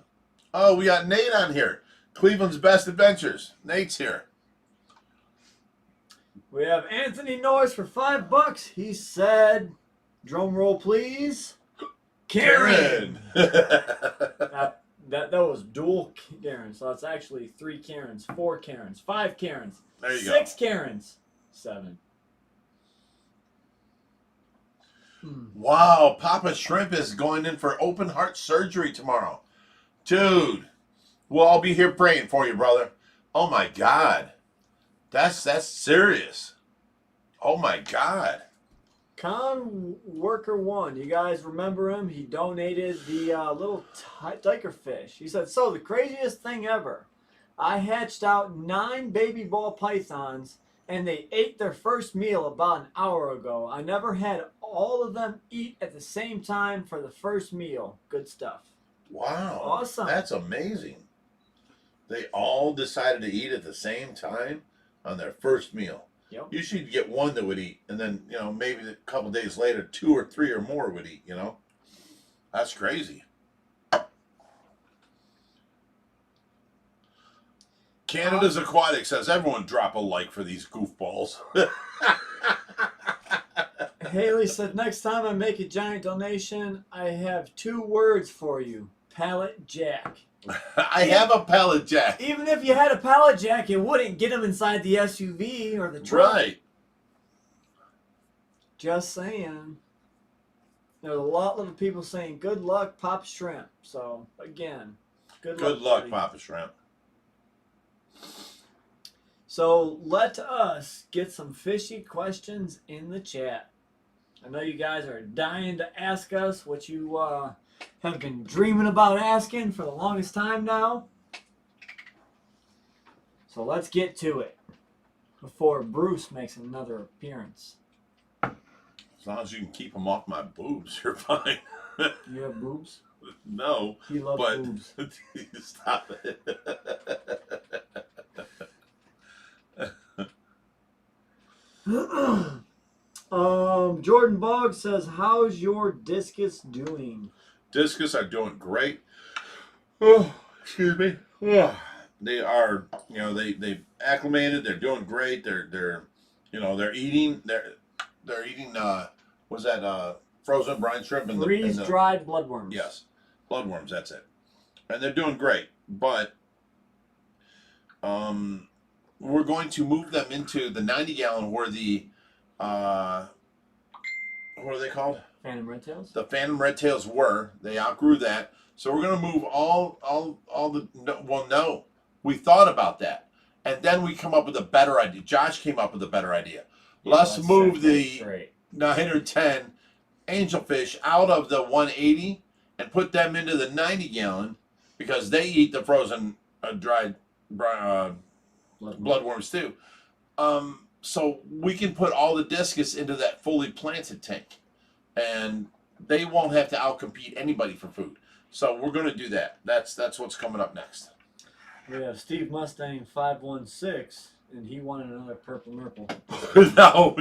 Oh, we got Nate on here. Cleveland's Best Adventures. Nate's here. We have Anthony Norris for $5. He said, drum roll, please. Karen. That was dual Karens. So that's actually 3 Karens, 4 Karens, 5 Karens, There you 6 Karens, 7. Wow, Papa Shrimp is going in for open heart surgery tomorrow. Dude, we'll all be here praying for you, brother. Oh my God. That's serious. Oh my God. Con Worker 1, you guys remember him? He donated the little diker fish. He said, so the craziest thing ever. I hatched out 9 baby ball pythons and they ate their first meal about an hour ago. I never had all of them eat at the same time for the first meal. Good stuff. Wow. Awesome. That's amazing. They all decided to eat at the same time on their first meal. Yep. Usually you'd get one that would eat, and then, maybe a couple days later, 2 or 3 or more would eat, That's crazy. Canada's Aquatic says, everyone drop a like for these goofballs. Haley said, next time I make a giant donation, I have 2 words for you. Pallet jack. I have a pallet jack. Even if you had a pallet jack, it wouldn't get them inside the SUV or the truck. Right. Just saying. There's a lot of people saying, good luck, Pop Shrimp. So, again, good luck, Papa Shrimp. So, let us get some fishy questions in the chat. I know you guys are dying to ask us what you have been dreaming about asking for the longest time now. So, let's get to it before Bruce makes another appearance. As long as you can keep them off my boobs, you're fine. You have boobs? No. He loves boobs. Stop it. Jordan Boggs says, how's your discus doing? Discus are doing great. Oh, excuse me. Oh. They are, they acclimated. They're doing great. They're eating. They're eating. Was that frozen brine shrimp and freeze-dried bloodworms? Yes, bloodworms. That's it. And they're doing great. But we're going to move them into the 90-gallon where the what are they called? Phantom red tails. The phantom red tails were. They outgrew that. So we're going to move all the. No, we thought about that, and then we come up with a better idea. Josh came up with a better idea. Yeah, let's move the 910 angelfish out of the 180 and put them into the 90-gallon because they eat the frozen dried bloodworms too. So we can put all the discus into that fully planted tank, and they won't have to outcompete anybody for food. So we're going to do that. That's what's coming up next. We have Steve Mustang 516, and he wanted another purple merple. No.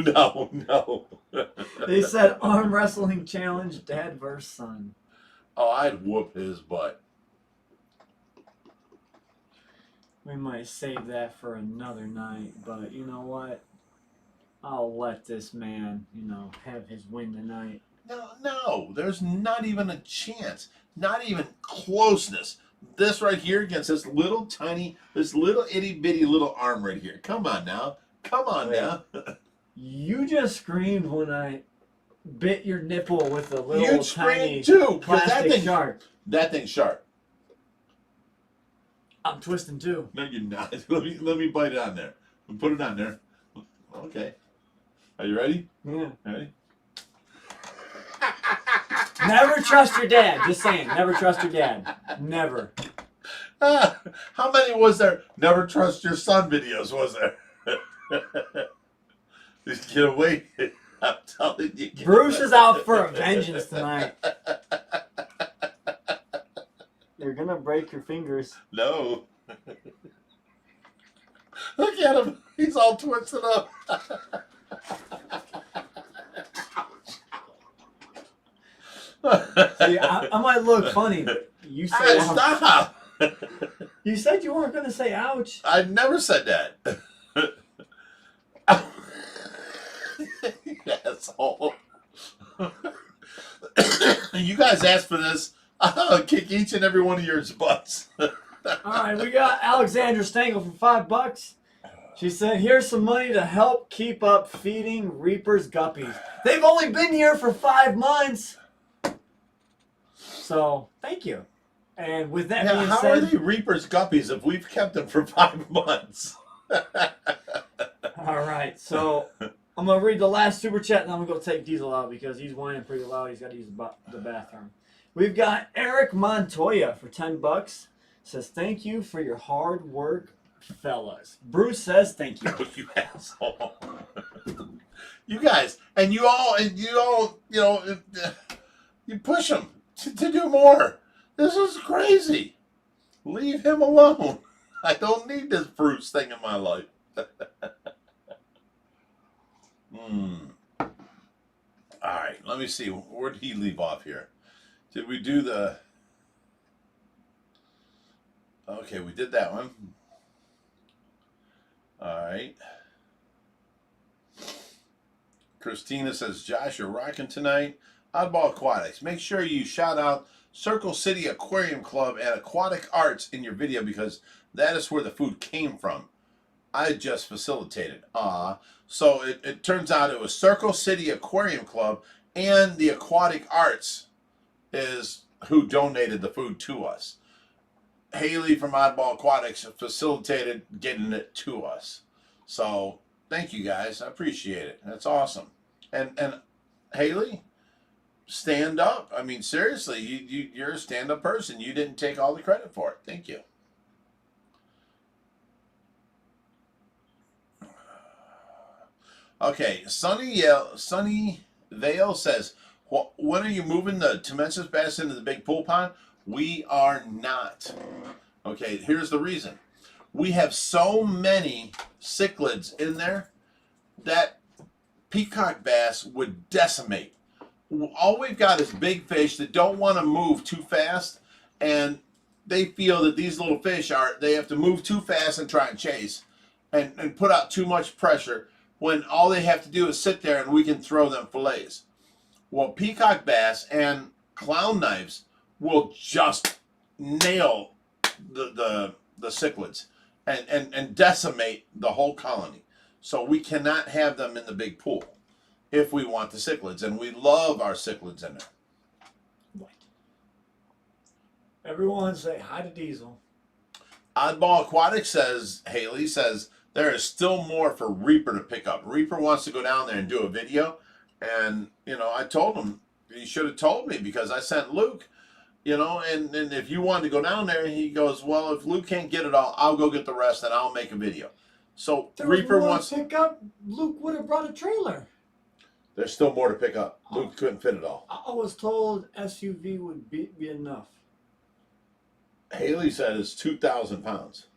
They said arm wrestling challenge, dad versus son. Oh, I'd whoop his butt. We might save that for another night, but you know what? I'll let this man, have his win tonight. No, there's not even a chance. Not even closeness. This right here against this little itty bitty little arm right here. Come on now. Now. You just screamed when I bit your nipple with a little you tiny too, plastic shark. That thing's sharp. I'm twisting too. No, you're not. Let me bite it on there. Put it on there. Okay. Are you ready? Yeah. Ready? Never trust your dad. Just saying. Never trust your dad. Never. How many was there? Never trust your son videos, was there? Just get away. I'm telling you. Bruce is out for a vengeance tonight. You're going to break your fingers. No. Look at him. He's all twisted up. See, I might look funny, but you said stop. You said you weren't going to say ouch. I never said that. Asshole. You guys asked for this. I'll kick each and every one of yours butts. All right, we got Alexandra Stengel for $5. She said, here's some money to help keep up feeding Reaper's guppies. They've only been here for 5 months. So, thank you. And with that being how said... are they Reaper's guppies if we've kept them for 5 months? All right, so I'm going to read the last super chat, and I'm going to go take Diesel out because he's whining pretty loud. He's got to use the bathroom. We've got Eric Montoya for $10. Says, thank you for your hard work, fellas. Bruce says, thank you. You asshole. You guys, and you all, you know, you push them to do more. This is crazy. Leave him alone. I don't need this Bruce thing in my life. All right, let me see. Where did he leave off here? Did we do the... Okay, we did that one. All right. Christina says, Josh, you're rocking tonight. Oddball Aquatics. Make sure you shout out Circle City Aquarium Club and Aquatic Arts in your video because that is where the food came from. I just facilitated. So it turns out it was Circle City Aquarium Club and the Aquatic Arts is who donated the food to us. Haley from Oddball Aquatics facilitated getting it to us. So thank you guys. I appreciate it. That's awesome. And Haley, stand up. I mean, seriously, you're a stand-up person. You didn't take all the credit for it. Thank you. Okay, Sunny Vale says, when are you moving the Temensis bass into the big pool pond? We are not. Okay, here's the reason. We have so many cichlids in there that peacock bass would decimate. All we've got is big fish that don't want to move too fast, and they feel that these little fish they have to move too fast and try and chase and put out too much pressure when all they have to do is sit there and we can throw them fillets. Well, peacock bass and clown knives will just nail the cichlids and decimate the whole colony. So we cannot have them in the big pool if we want the cichlids, and we love our cichlids in there. What? Everyone say hi to Diesel. Oddball Aquatics says, Haley says, there is still more for Reaper to pick up. Reaper wants to go down there and do a video, and, you know, I told him, he should have told me because I sent Luke, you know, and if you wanted to go down there, he goes, well, if Luke can't get it all, I'll go get the rest and I'll make a video. So Reaper wants to pick up. Luke would have brought a trailer. There's still more to pick up. Luke couldn't fit it all. I was told SUV would be enough. Haley said it's 2,000 pounds.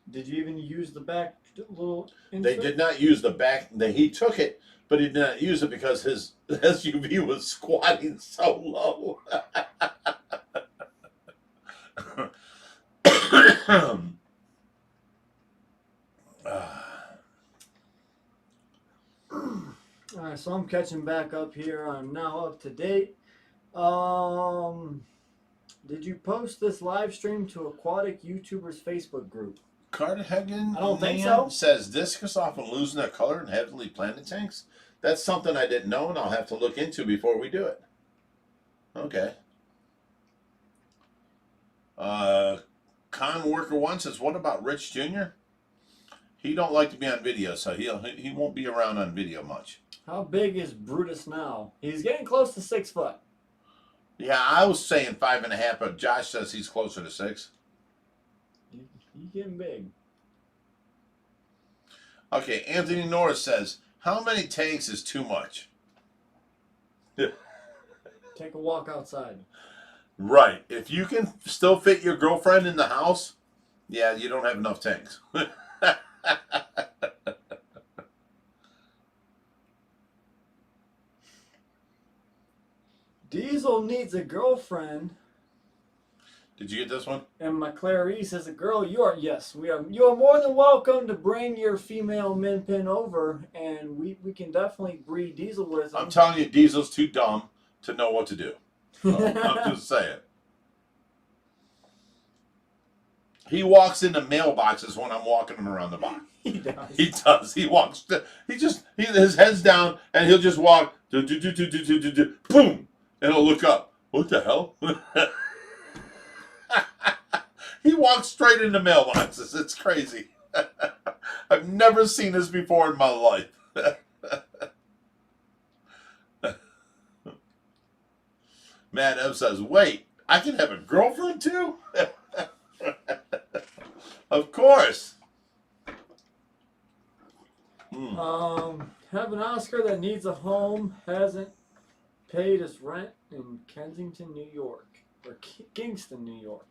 Did you even use the back little insert? They did not use the back. He took it, but he did not use it because his SUV was squatting so low. All right, so I'm catching back up here. I'm now up to date. Did you post this live stream to Aquatic YouTubers Facebook group? Carthagen I don't think so. Says discus often losing their color in heavily planted tanks. That's something I didn't know, and I'll have to look into before we do it. Okay. Con Worker One says, what about Rich Jr.? He don't like to be on video, so he won't be around on video much. How big is Brutus now? He's getting close to 6 foot. Yeah, I was saying 5.5, but Josh says he's closer to 6. He's getting big. Okay, Anthony Norris says, how many tanks is too much? Take a walk outside. Right. If you can still fit your girlfriend in the house, yeah, you don't have enough tanks. Diesel needs a girlfriend. Did you get this one? And my Clarice is a girl. You are more than welcome to bring your female min pin over, and we can definitely breed Diesel with them. I'm telling you, Diesel's too dumb to know what to do. So, I'm just saying. He walks into mailboxes when I'm walking him around the block. He does. He does. He walks. His head's down, and he'll just walk. Boom, and he'll look up. What the hell? He walks straight into mailboxes. It's crazy. I've never seen this before in my life. Matt M says, "Wait, I can have a girlfriend too?" Of course. Have an Oscar that needs a home, hasn't paid his rent in Kensington, New York, or Kingston, New York.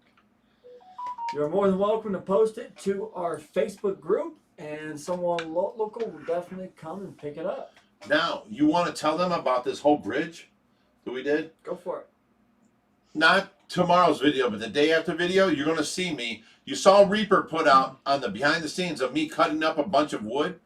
You're more than welcome to post it to our Facebook group, and someone local will definitely come and pick it up. Now, you want to tell them about this whole bridge that we did? Go for it. Not tomorrow's video, but the day after video, you're going to see me. You saw Reaper put out on the behind the scenes of me cutting up a bunch of wood.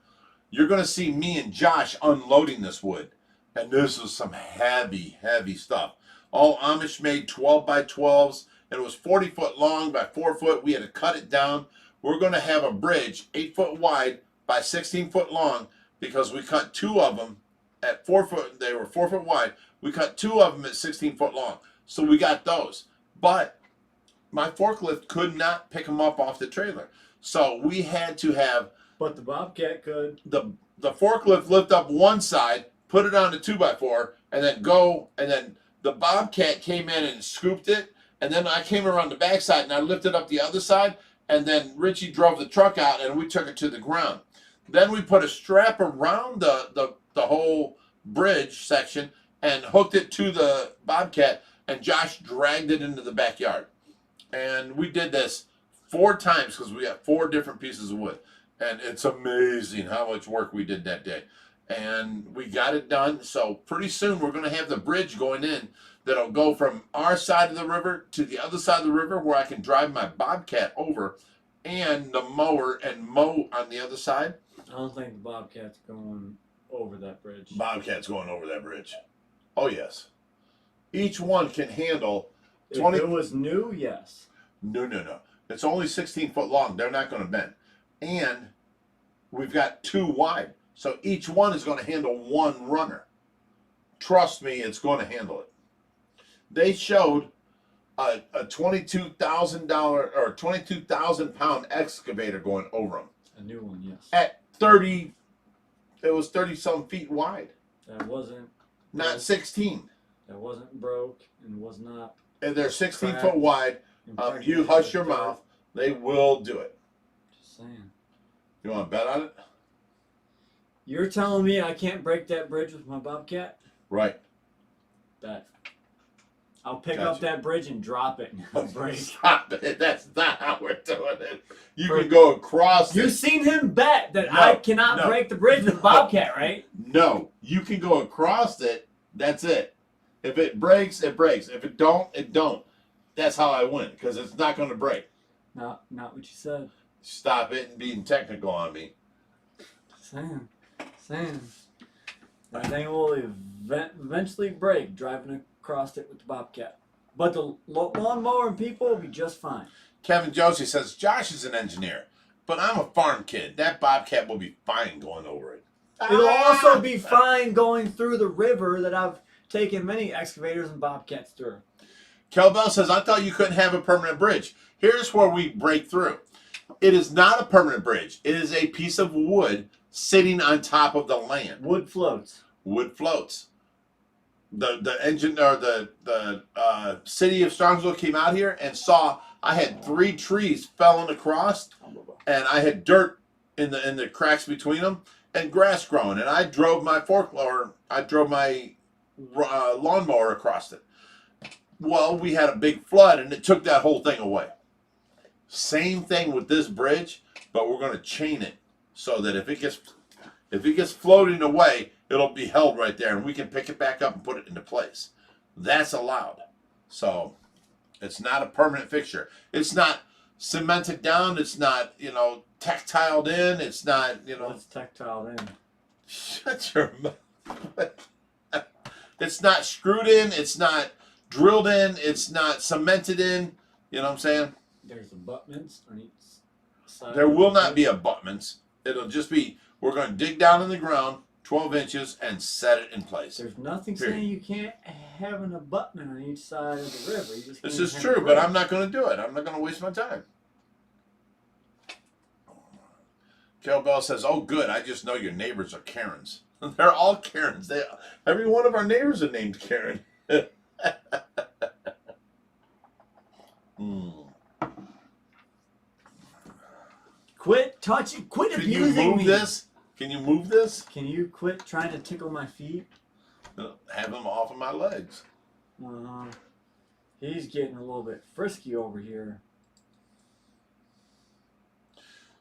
You're going to see me and Josh unloading this wood. And this was some heavy, heavy stuff. All Amish made 12 by 12s. And it was 40 foot long by 4 foot. We had to cut it down. We're going to have a bridge 8 foot wide by 16 foot long because we cut 2 of them at 4 foot. They were 4 foot wide. We cut 2 of them at 16 foot long. So we got those. But my forklift could not pick them up off the trailer. So we had to have... But the Bobcat could. The forklift lift up one side, put it on the 2x4, and then go. And then the Bobcat came in and scooped it. And then I came around the backside and I lifted up the other side. And then Richie drove the truck out and we took it to the ground. Then we put a strap around the whole bridge section and hooked it to the Bobcat. And Josh dragged it into the backyard. And we did this 4 times because we got 4 different pieces of wood. And it's amazing how much work we did that day. And we got it done. So pretty soon we're going to have the bridge going in that'll go from our side of the river to the other side of the river where I can drive my Bobcat over and the mower and mow on the other side. I don't think the Bobcat's going over that bridge. Bobcat's going over that bridge. Oh, yes. Each one can handle 20. If it was new, yes. No. It's only 16 foot long. They're not going to bend. And we've got 2 wide. So each one is going to handle 1 runner. Trust me, it's going to handle it. They showed a $22,000 or 22,000 pound excavator going over them. A new one, yes. At 30, it was 30 some feet wide. That wasn't. Not 16. That wasn't broke and was not. And they're 16 foot wide. You hush your mouth. They will do it. Just saying. You want to bet on it? You're telling me I can't break that bridge with my Bobcat? Right. Bet. I'll pick up that bridge and drop it and break. Stop it. That's not how we're doing it. You can go across You've seen him bet that I cannot break the bridge with Bobcat, right? No. You can go across it. That's it. If it breaks, it breaks. If it don't, it don't. That's how I win, because it's not going to break. Not what you said. Stop it and being technical on me. Saying. That thing will eventually break driving across it with the Bobcat. But the lawnmower and people will be just fine. Kevin Josie says, Josh is an engineer, but I'm a farm kid. That Bobcat will be fine going over it. It'll also be fine going through the river that I've taken many excavators and Bobcats through. Kel Bell says, I thought you couldn't have a permanent bridge. Here's where we break through. It is not a permanent bridge. It is a piece of wood sitting on top of the land. Wood floats. Wood floats. The engine or the city of Strongsville came out here and saw I had 3 trees falling across, and I had dirt in the cracks between them and grass growing, and I drove my lawnmower across it. Well, we had a big flood, and it took that whole thing away. Same thing with this bridge, but we're going to chain it so that if it gets floating away, it'll be held right there, and we can pick it back up and put it into place. That's allowed. So it's not a permanent fixture. It's not cemented down. It's not, tactiled in. It's not, What's tactiled in? Shut your mouth. It's not screwed in. It's not drilled in. It's not cemented in. You know what I'm saying? There's abutments on each side. There will not be abutments. It'll just be, we're going to dig down in the ground 12 inches and set it in place. There's nothing Period. saying you can't have an abutment on each side of the river. You just This can't is have true, a but bridge. I'm not going to do it. I'm not going to waste my time. Kel Bell says, oh, good. I just know your neighbors are Karens. They're all Karens. Every one of our neighbors are named Karen. Quit touching. Quit Can abusing you move me. this? Can you move this? Can you quit trying to tickle my feet? Have them off of my legs. He's getting a little bit frisky over here.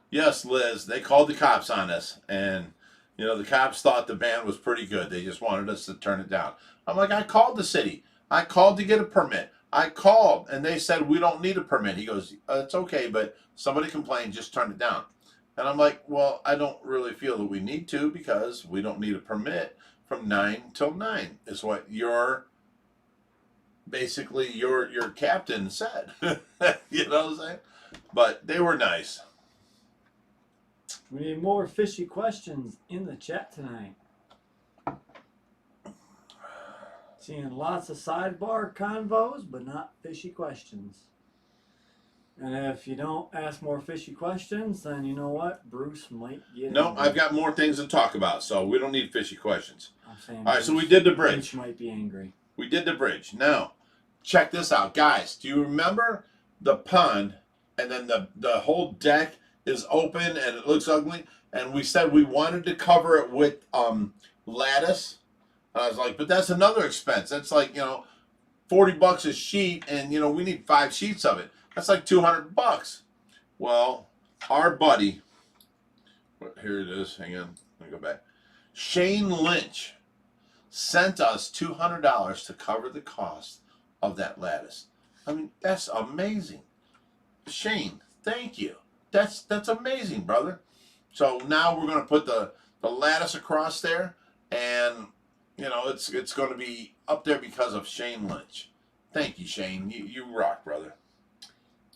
Yes, Liz, they called the cops on us, and the cops thought the band was pretty good. They just wanted us to turn it down. I'm like, I called the city. I called to get a permit. I called, and they said we don't need a permit. He goes, it's okay, but somebody complained, just turn it down. And I'm like, well, I don't really feel that we need to because we don't need a permit from 9 till 9 is what your captain said. You know what I'm saying? But they were nice. We need more fishy questions in the chat tonight. Seeing lots of sidebar convos, but not fishy questions. And if you don't ask more fishy questions, then you know what? Bruce might get No, angry. I've got more things to talk about, so we don't need fishy questions. I'm saying All right, so we did the bridge. Bruce might be angry. We did the bridge. Now, check this out. Guys, do you remember the pond and then the whole deck is open and it looks ugly? And we said we wanted to cover it with lattice. And I was like, but that's another expense. That's like, $40 a sheet, and we need 5 sheets of it. That's like $200. Well, our buddy, here it is. Hang on, let me go back. Shane Lynch sent us $200 to cover the cost of that lattice. I mean, that's amazing. Shane, thank you. That's amazing, brother. So now we're going to put the lattice across there, and it's going to be up there because of Shane Lynch. Thank you, Shane. You rock, brother.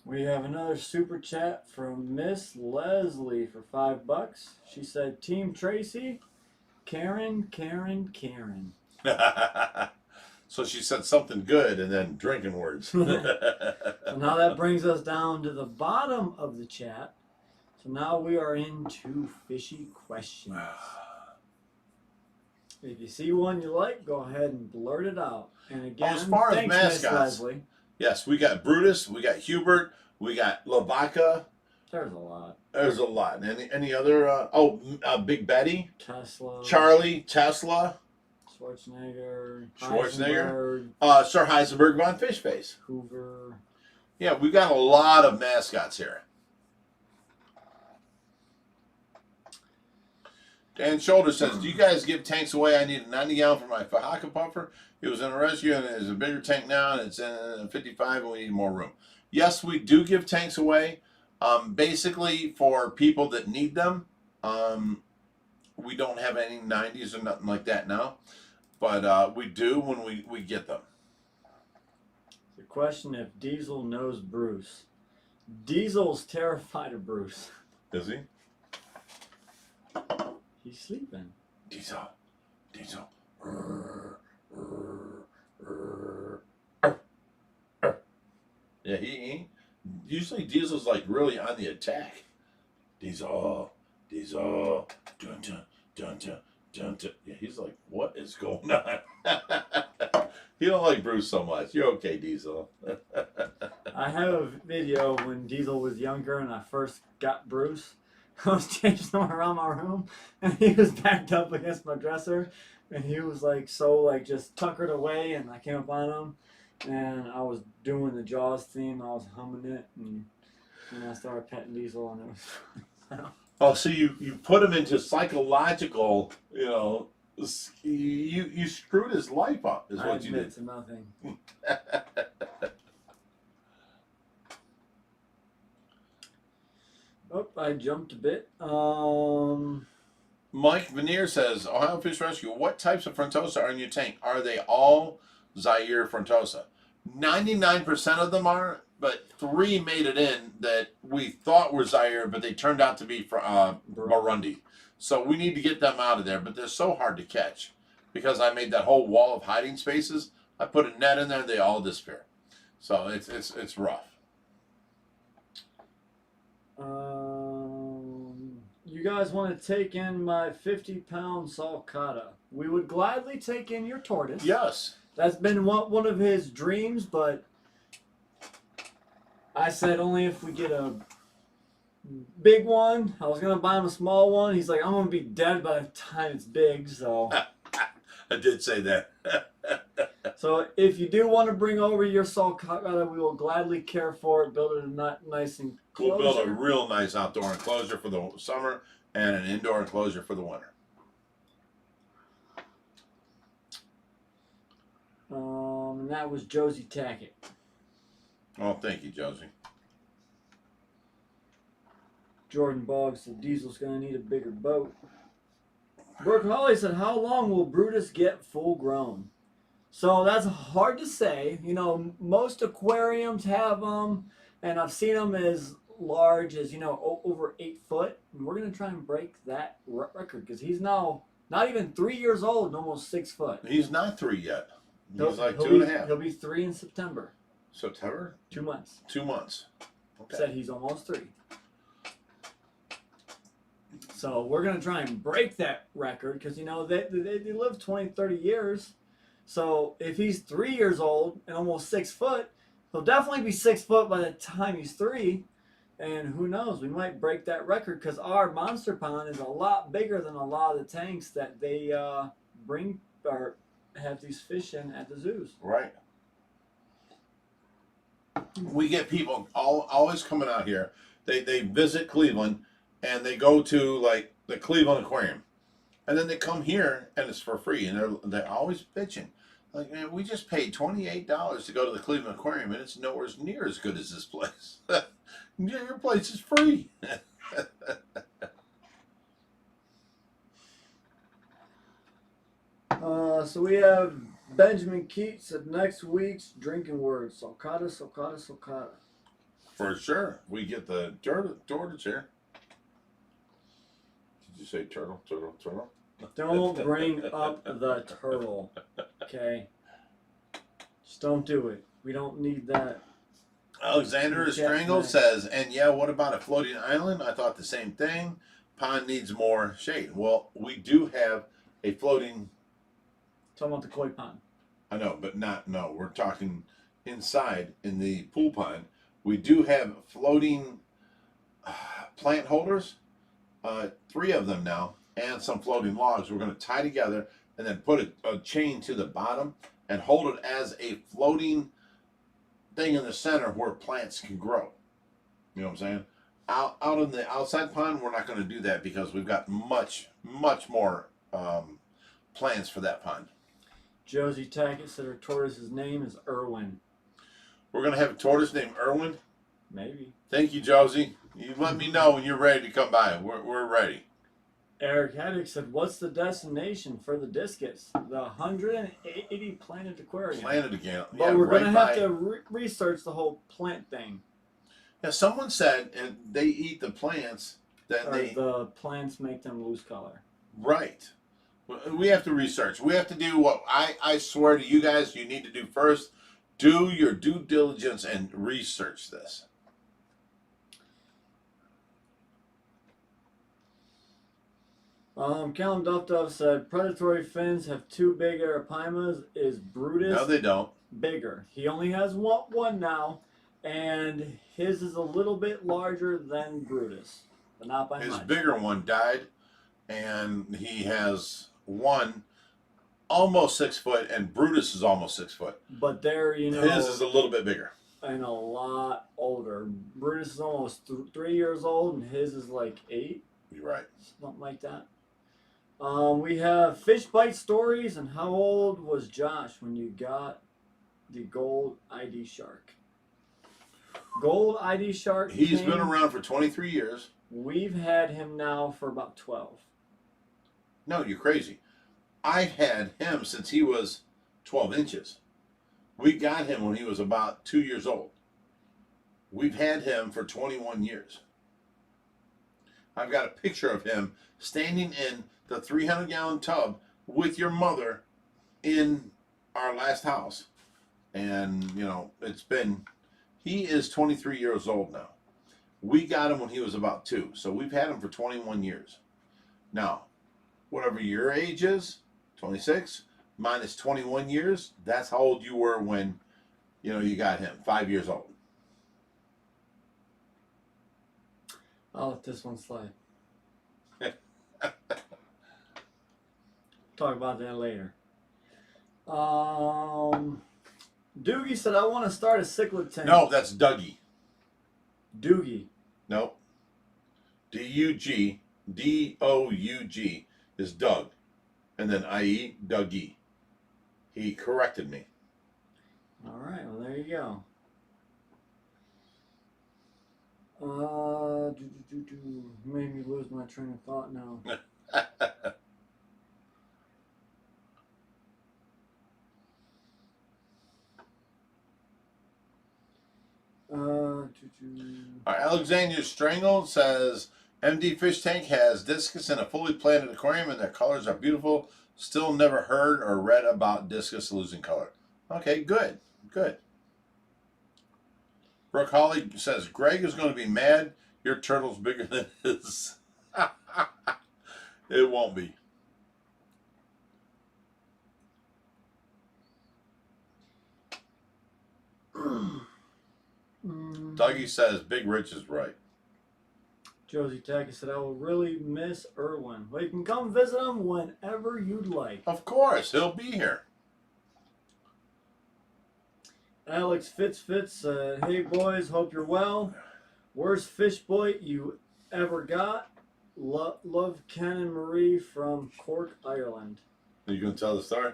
We have another super chat from Miss Leslie for $5. She said, Team Tracy, Karen, Karen, Karen. So she said something good and then drinking words. So now that brings us down to the bottom of the chat. So now we are into fishy questions. If you see one you like, go ahead and blurt it out. And again, as far as thanks, mascots, Miss Leslie. Yes, we got Brutus, we got Hubert, we got Lavaca. There's a lot. There's a lot. Any other? Big Betty, Tesla, Charlie, Tesla, Schwarzenegger, Schwarzenegger, Heisenberg, Sir Heisenberg von Fishface. Hoover. Yeah, we got a lot of mascots here. Dan Shoulder says, do you guys give tanks away? I need a 90 gallon for my Fahaka puffer. It was in a rescue and it's a bigger tank now and it's in a 55 and we need more room. Yes, we do give tanks away. Basically for people that need them. We don't have any 90s or nothing like that now. But we do when we get them. The question if Diesel knows Bruce. Diesel's terrified of Bruce. Is he? He's sleeping. Diesel. Yeah, he usually Diesel's like really on the attack. Diesel, dun dun dun dun dun dun. Yeah, he's like, what is going on? He don't like Bruce so much. You're okay, Diesel. I have a video when Diesel was younger and I first got Bruce. I was changing him around my room and he was backed up against my dresser and he was like just tuckered away and I came up on him and I was doing the Jaws theme. I was humming it and I started petting Diesel and it was Oh, so you put him into psychological, you screwed his life up is what you did. I admit to nothing. Oh, I jumped a bit. Mike Veneer says, Ohio Fish Rescue, what types of frontosa are in your tank? Are they all Zaire frontosa? 99% of them are, but 3 made it in that we thought were Zaire, but they turned out to be from Burundi. So we need to get them out of there, but they're so hard to catch because I made that whole wall of hiding spaces. I put a net in there, they all disappear. So it's rough. You guys want to take in my 50-pound sulcata? We would gladly take in your tortoise. Yes. That's been one of his dreams, but I said only if we get a big one. I was going to buy him a small one. He's like, I'm going to be dead by the time it's big, so. I did say that. So if you do want to bring over your sulcata, we will gladly care for it, build it a nice enclosure. We'll build a real nice outdoor enclosure for the summer and an indoor enclosure for the winter. And that was Josie Tackett. Oh, thank you, Josie. Jordan Boggs said Diesel's going to need a bigger boat. Brooke Holly said, how long will Brutus get full grown? So that's hard to say. You know, most aquariums have them, and I've seen them as large as, you know, over 8 foot. And we're going to try and break that record because he's now not even 3 years old and almost 6 foot. He's not 3 yet. He's like 2.5. He'll be 3 in September. September? 2 months. 2 months. Okay. Said he's almost 3. So we're going to try and break that record because, you know, they live 20, 30 years. So if he's 3 years old and almost 6 foot, he'll definitely be 6 foot by the time he's 3. And who knows, we might break that record because our monster pond is a lot bigger than a lot of the tanks that they bring or have these fish in at the zoos. Right. We get people always coming out here. They visit Cleveland and they go to like the Cleveland Aquarium. And then they come here and it's for free and they're always bitching. Like, man, we just paid $28 to go to the Cleveland Aquarium and it's nowhere near as good as this place. Your place is free. So we have Benjamin Keats at next week's drinking words. Sulcata, sulcata, sulcata. For sure. We get the tortoise here. Did you say turtle, turtle, turtle? Don't bring up the turtle. Okay? Just don't do it. We don't need that. Alexander Strangle says, and yeah, what about a floating island? I thought the same thing. Pond needs more shade. Well, we do have a floating. Talking about the koi pond. I know, but no. We're talking inside in the pool pond. We do have floating plant holders, 3 of them now, and some floating logs. We're going to tie together and then put a chain to the bottom and hold it as a floating thing in the center where plants can grow. You know what I'm saying? Out in the outside pond, we're not going to do that because we've got much more plans for that pond. Josie Tackett said her tortoise's name is Irwin. We're going to have a tortoise named Irwin? Maybe. Thank you, Josie. You let me know when you're ready to come by. We're ready. Eric Haddock said, what's the destination for the discus? The 180 Planet Aquarium. Planet again. But yeah, we're going to have to research the whole plant thing. Yeah, someone said they eat the plants. The plants make them lose color. Right. We have to research. We have to do what I swear to you guys you need to do first. Do your due diligence and research this. Callum Duff said predatory fins have 2 big arapimas. Is Brutus No, they don't. bigger? He only has one now, and his is a little bit larger than Brutus, but not by much. His bigger one died, and he has one almost 6 foot, and Brutus is almost 6 foot. But they're, you know, his is a little bit bigger and a lot older. Brutus is almost 3 years old, and his is like 8. You're right. Something like that. We have fish bite stories, and how old was Josh when you got the gold ID shark? Gold ID shark. He's been around for 23 years. We've had him now for about 12. No, you're crazy. I've had him since he was 12 inches. We got him when he was about 2 years old. We've had him for 21 years. I've got a picture of him standing in the 300-gallon tub with your mother in our last house. And, you know, he is 23 years old now. We got him when he was about 2. So we've had him for 21 years. Now, whatever your age is, 26, minus 21 years, that's how old you were when, you know, you got him, 5 years old. I'll let this one slide. Talk about that later. Doogie said, I want to start a cichlid tank. No, that's Dougie. Doogie. Nope. D-U-G, D-O-U-G is Doug. And then I-E, Dougie. He corrected me. All right, well, there you go. Made me lose my train of thought now. All right, Alexandria Strangle says, MD Fish Tank has discus in a fully planted aquarium and their colors are beautiful. Still never heard or read about discus losing color. Okay, good, good. Brooke Holly says, Greg is going to be mad. Your turtle's bigger than his. It won't be. Dougie says, Big Rich is right. Josie Tackett said, I will really miss Irwin. Well, you can come visit him whenever you'd like. Of course, he'll be here. Alex Fitz said, hey boys, hope you're well. Worst fish bite you ever got? Love Ken and Marie from Cork, Ireland. Are you going to tell the story?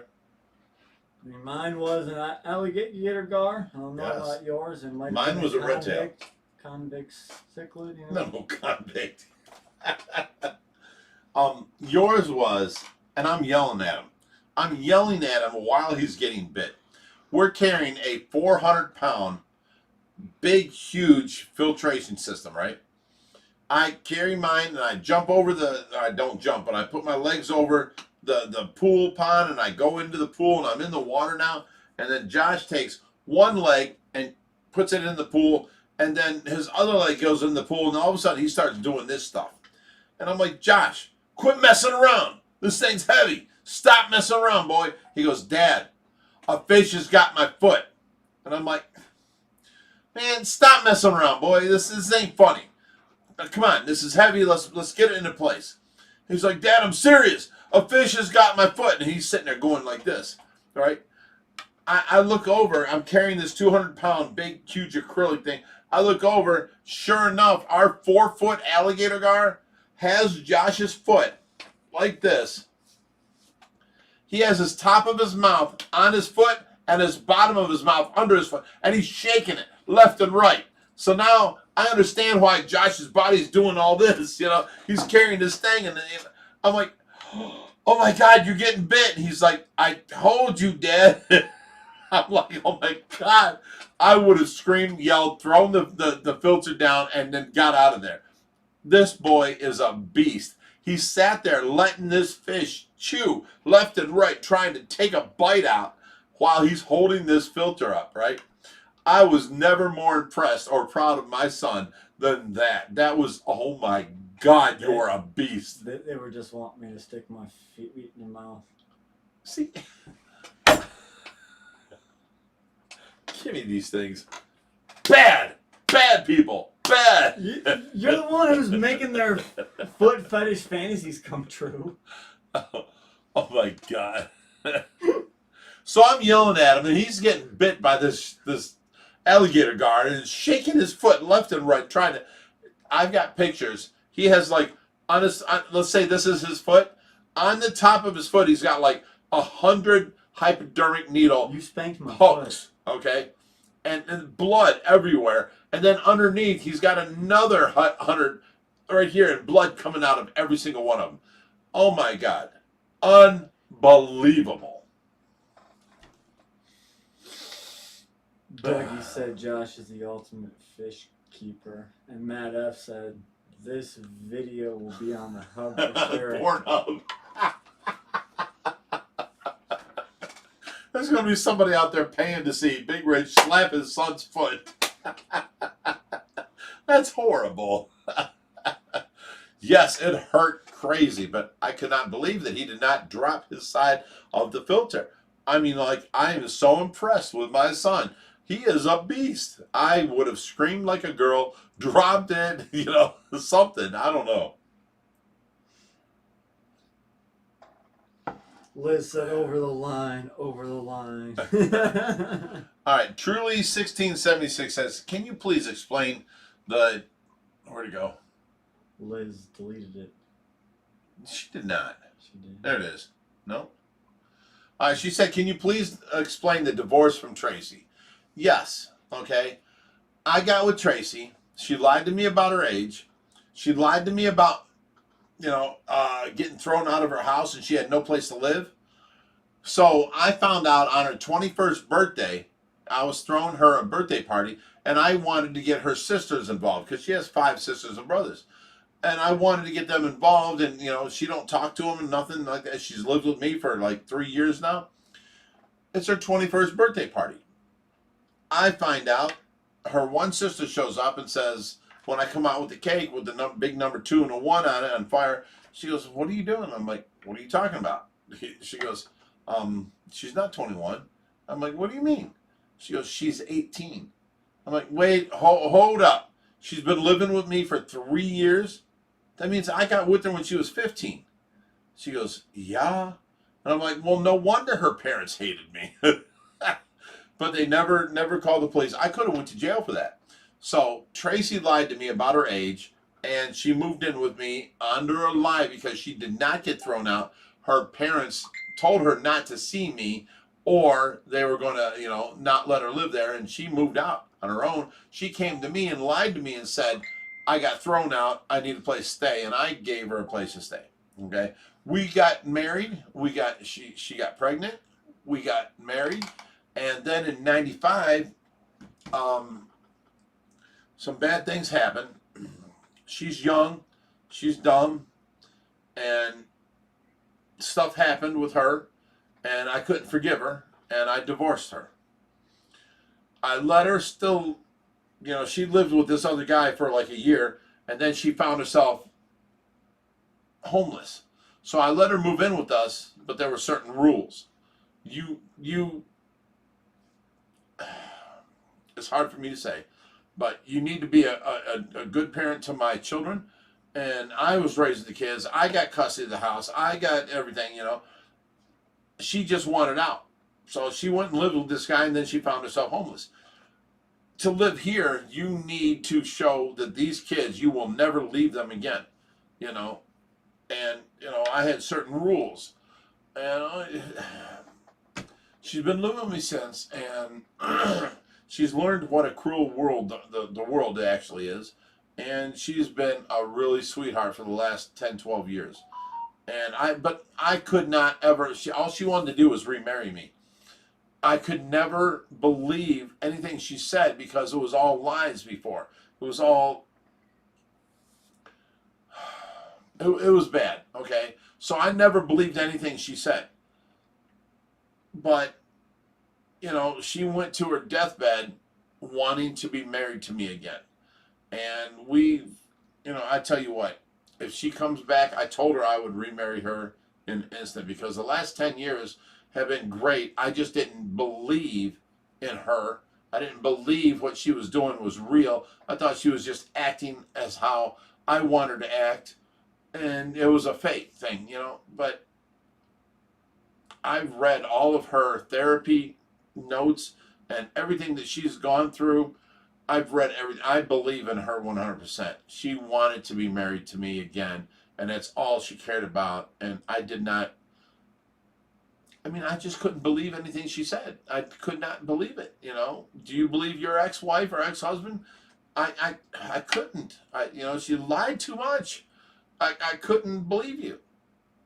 I mean, mine was an alligator gar. I don't know about yours. It might mine was a red tail. Convict cichlid, you know? No, convict. Yours was, and I'm yelling at him. I'm yelling at him while he's getting bit. We're carrying a 400-pound, big, huge filtration system, right? I carry mine and I jump over I don't jump, but I put my legs over the pool pond and I go into the pool and I'm in the water now. And then Josh takes one leg and puts it in the pool and then his other leg goes in the pool and all of a sudden he starts doing this stuff. And I'm like, Josh, quit messing around. This thing's heavy. Stop messing around, boy. He goes, Dad, a fish has got my foot. And I'm like, man, stop messing around, boy. This ain't funny. Come on, this is heavy. Let's get it into place. He's like, Dad, I'm serious. A fish has got my foot. And he's sitting there going like this, right? I look over. I'm carrying this 200-pound, big, huge acrylic thing. I look over. Sure enough, our 4-foot alligator gar has Josh's foot like this. He has his top of his mouth on his foot and his bottom of his mouth under his foot. And he's shaking it left and right. So now I understand why Josh's body's doing all this. You know, he's carrying this thing. And I'm like, oh, my God, you're getting bit. And he's like, I told you, Dad. I'm like, oh, my God. I would have screamed, yelled, thrown the filter down, and then got out of there. This boy is a beast. He sat there letting this fish chew left and right, trying to take a bite out while he's holding this filter up, right? I was never more impressed or proud of my son than that. That was, oh my God, you're a beast. They were just wanting me to stick my feet in their mouth. See? Give me these things. Bad people. Bad. You're the one who's making their foot fetish fantasies come true. Oh my God. So I'm yelling at him, and he's getting bit by this alligator gar, and shaking his foot left and right, trying to. I've got pictures. He has like let's say this is his foot. On the top of his foot, he's got like 100 hypodermic needle you spanked my hooks. foot. Okay, and blood everywhere. And then underneath, he's got another 100 right here, and blood coming out of every single one of them. Oh my God, unbelievable. Dougie said Josh is the ultimate fish keeper. And Matt F said, this video will be on the hub for sure. Pornhub. There's going to be somebody out there paying to see Big Rich slap his son's foot. That's horrible. Yes, it hurt crazy, but I could not believe that he did not drop his side of the filter. I mean, like, I am so impressed with my son. He is a beast. I would have screamed like a girl, dropped it, you know, something. I don't know. Liz said, over the line, over the line. All right, Truly 1676 says, can you please explain the... Where'd it go? Liz deleted it. She did not. She did. There it is. No? She said, can you please explain the divorce from Tracy? Yes. Okay. I got with Tracy. She lied to me about her age. She lied to me about, you know, getting thrown out of her house and she had no place to live. So I found out on her 21st birthday, I was throwing her a birthday party and I wanted to get her sisters involved because she has 5 sisters and brothers. And I wanted to get them involved, and, you know, she don't talk to them and nothing like that. She's lived with me for like 3 years now. It's her 21st birthday party. I find out her one sister shows up and says, when I come out with the cake with the big number 2 and a 1 on it on fire, she goes, what are you doing? I'm like, what are you talking about? She goes, she's not 21. I'm like, what do you mean? She goes, she's 18. I'm like, wait, hold up. She's been living with me for 3 years. That means I got with her when she was 15. She goes, yeah. And I'm like, well, no wonder her parents hated me. But they never called the police. I could have went to jail for that. So Tracy lied to me about her age, and she moved in with me under a lie because she did not get thrown out. Her parents told her not to see me, or they were going to, you know, not let her live there, and she moved out on her own. She came to me and lied to me and said, I got thrown out, I need a place to stay, and I gave her a place to stay. Okay, we got married. She got pregnant. We got married, and then in '95, some bad things happened. She's young, she's dumb, and stuff happened with her, and I couldn't forgive her, and I divorced her. I let her still, you know, she lived with this other guy for like a year, and then she found herself homeless. So I let her move in with us, but there were certain rules. It's hard for me to say, but you need to be a good parent to my children. And I was raising the kids. I got custody of the house. I got everything, you know. She just wanted out. So she went and lived with this guy, and then she found herself homeless. To live here, you need to show that these kids, you will never leave them again, you know. And, you know, I had certain rules. And she's been living with me since, and she's learned what a cruel world the world actually is. And she's been a really sweetheart for the last 10, 12 years. But I could not ever, all she wanted to do was remarry me. I could never believe anything she said because it was all lies before. It was all, it was bad, okay? So I never believed anything she said. But, you know, she went to her deathbed wanting to be married to me again. And we, you know, I tell you what, if she comes back, I told her I would remarry her in an instant because the last 10 years have been great. I just didn't believe in her. I didn't believe what she was doing was real. I thought she was just acting as how I want her to act. And it was a fake thing, you know. But I've read all of her therapy notes and everything that she's gone through. I've read everything. I believe in her 100%. She wanted to be married to me again, and that's all she cared about. And I did not, I mean, I just couldn't believe anything she said. I could not believe it, you know. Do you believe your ex-wife or ex-husband? I couldn't. You know, she lied too much. I couldn't believe you.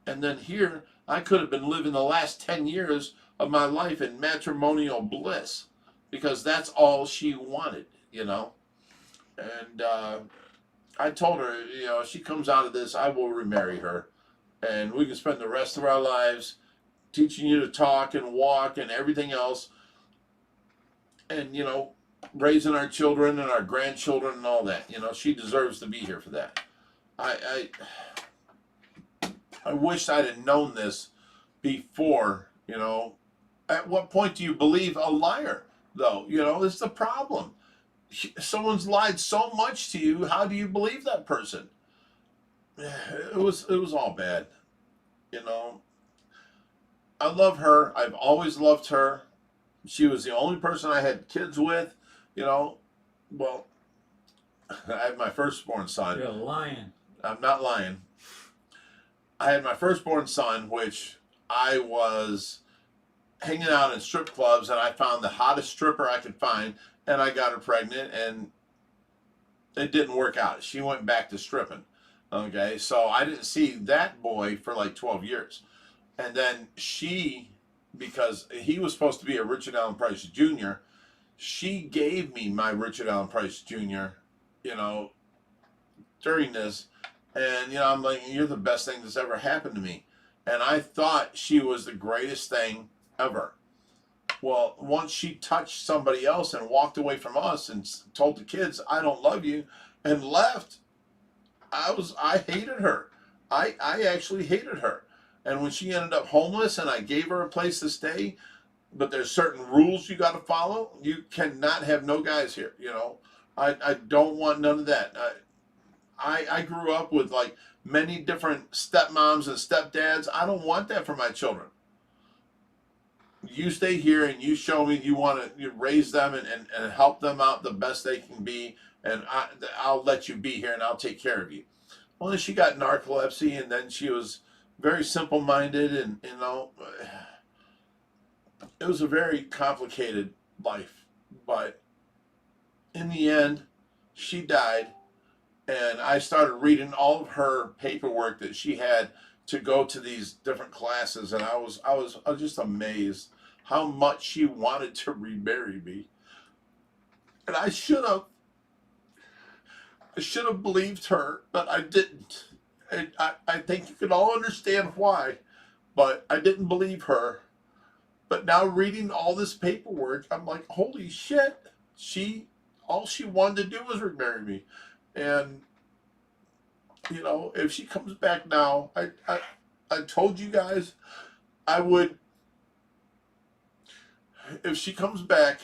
And then here, I could have been living the last 10 years of my life in matrimonial bliss. because that's all she wanted, you know. And I told her, you know, if she comes out of this, I will remarry her, and we can spend the rest of our lives teaching you to talk and walk and everything else, and you know, raising our children and our grandchildren and all that. You know, she deserves to be here for that. I wish I'd have known this before. You know, at what point do you believe a liar? Though, you know, it's the problem. Someone's lied so much to you. How do you believe that person? It was all bad. You know, I love her. I've always loved her. She was the only person I had kids with. You know, well, I had my firstborn son. You're lying. I'm not lying. I had my firstborn son, which I was hanging out in strip clubs, and I found the hottest stripper I could find, and I got her pregnant, and it didn't work out. She went back to stripping. Okay, so I didn't see that boy for like 12 years. And then she, because he was supposed to be a Richard Allen Price Jr., she gave me my Richard Allen Price Jr., you know, during this. And, you know, I'm like, you're the best thing that's ever happened to me. And I thought she was the greatest thing ever. Well, once she touched somebody else and walked away from us and told the kids, I don't love you, and left, I hated her. I actually hated her. And when she ended up homeless and I gave her a place to stay, but there's certain rules you got to follow. You cannot have no guys here, you know. I don't want none of that. I grew up with like many different stepmoms and stepdads. I don't want that for my children. You stay here and you show me you want to raise them and help them out the best they can be, and I'll let you be here and I'll take care of you. Well, then she got narcolepsy, and then she was very simple-minded, and you know, it was a very complicated life. But in the end, she died, and I started reading all of her paperwork that she had to go to these different classes, and I was just amazed how much she wanted to remarry me. And I should have believed her, but I didn't. And I think you can all understand why, but I didn't believe her. But now reading all this paperwork, I'm like, holy shit. All she wanted to do was remarry me. And you know, if she comes back now, I told you guys I would, if she comes back,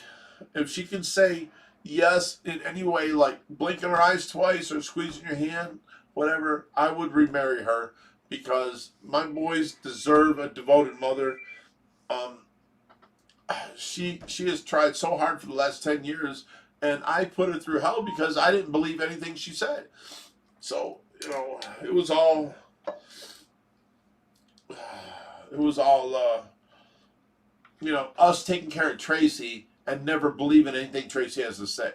if she can say yes in any way, like blinking her eyes twice or squeezing your hand, whatever, I would remarry her, because my boys deserve a devoted mother. Um, she has tried so hard for the last 10 years, and I put her through hell because I didn't believe anything she said. So, you know, it was all you know, us taking care of Tracy and never believing anything Tracy has to say.